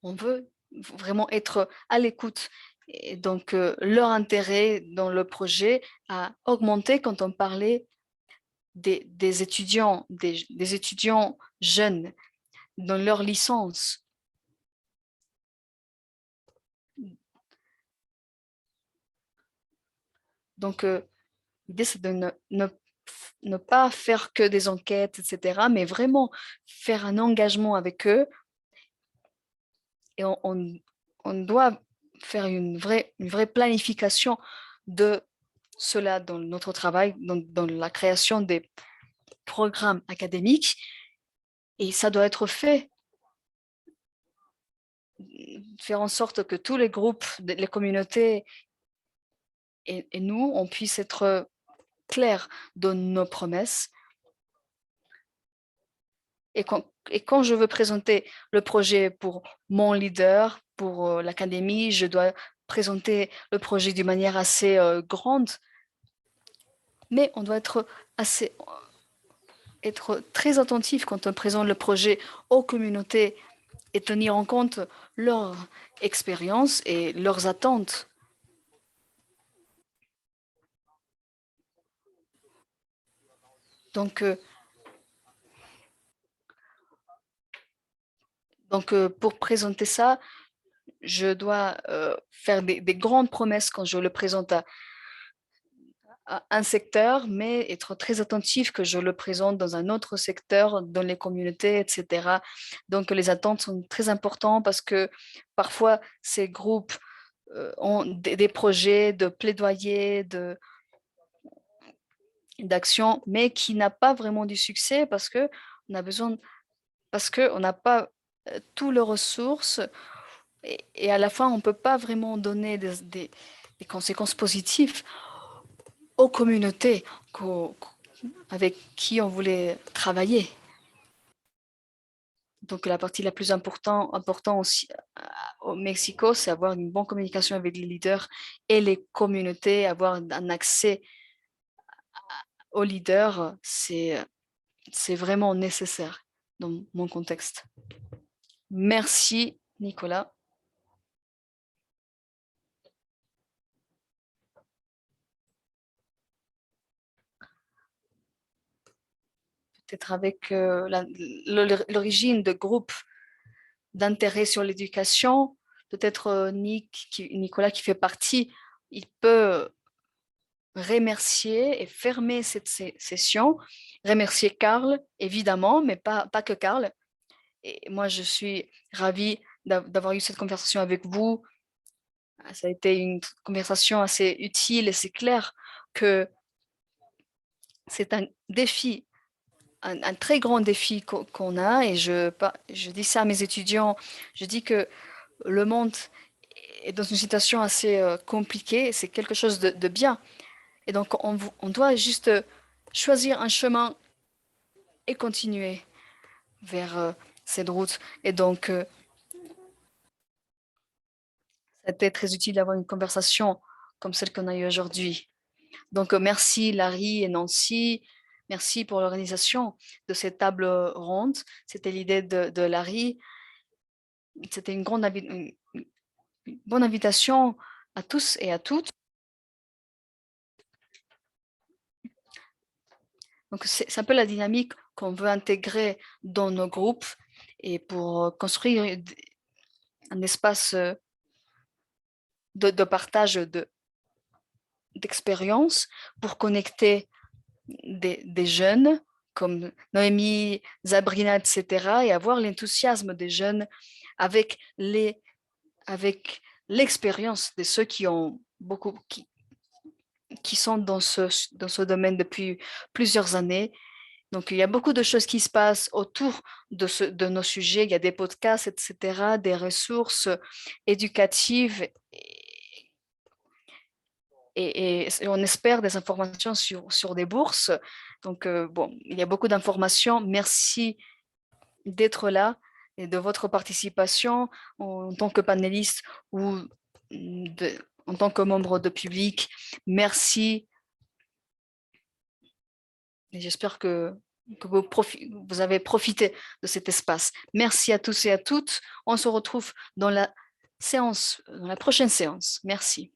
On veut vraiment être à l'écoute. Et donc, leur intérêt dans le projet a augmenté quand on parlait des étudiants, des étudiants jeunes dans leur licence. Donc, l'idée, c'est de ne pas faire que des enquêtes, etc., mais vraiment faire un engagement avec eux. Et on doit faire une vraie planification de cela dans notre travail, dans la création des programmes académiques. Et ça doit être fait faire en sorte que tous les groupes, les communautés et nous, on puisse être clairs dans nos promesses. Et quand je veux présenter le projet pour mon leader, pour l'académie, je dois présenter le projet d'une manière assez grande. Mais on doit être très attentif quand on présente le projet aux communautés et tenir en compte leur expérience et leurs attentes. Donc, pour présenter ça, je dois faire des grandes promesses quand je le présente à un secteur, mais être très attentif que je le présente dans un autre secteur, dans les communautés, etc. Donc, les attentes sont très importantes parce que parfois, ces groupes ont des projets de plaidoyer, d'action, mais qui n'a pas vraiment du succès parce que on a besoin, parce qu'on n'a pas toutes les ressources et à la fin, on ne peut pas vraiment donner des conséquences positives aux communautés avec qui on voulait travailler. Donc, la partie la plus importante aussi au Mexico, c'est avoir une bonne communication avec les leaders et les communautés, avoir un accès aux leaders, c'est vraiment nécessaire dans mon contexte. Merci, Nicolas. Peut-être avec l'origine de groupes d'intérêt sur l'éducation, peut-être Nicolas qui fait partie, il peut remercier et fermer cette session. Remercier Karl, évidemment, mais pas que Karl. Et moi, je suis ravie d'avoir eu cette conversation avec vous. Ça a été une conversation assez utile et c'est clair que c'est un défi, un très grand défi qu'on a. Et je dis ça à mes étudiants, je dis que le monde est dans une situation assez compliquée. C'est quelque chose de bien. Et donc, on doit juste choisir un chemin et continuer vers cette route. Et donc, c'était très utile d'avoir une conversation comme celle qu'on a eue aujourd'hui. Donc, merci Larry et Nancy. Merci pour l'organisation de cette table ronde. C'était l'idée de Larry. C'était une bonne invitation à tous et à toutes. Donc, c'est un peu la dynamique qu'on veut intégrer dans nos groupes et pour construire un espace de partage d'expériences pour connecter des jeunes comme Noémie, Sabrina, etc. et avoir l'enthousiasme des jeunes avec l'expérience de ceux qui ont beaucoup, qui sont dans ce domaine depuis plusieurs années. Donc, il y a beaucoup de choses qui se passent autour de nos sujets. Il y a des podcasts, etc., des ressources éducatives et on espère des informations sur des bourses. Donc, bon, il y a beaucoup d'informations. Merci d'être là et de votre participation en tant que panéliste ou en tant que membre de public. Merci. Et j'espère que vous avez profité de cet espace. Merci à tous et à toutes. On se retrouve dans la prochaine séance. Merci.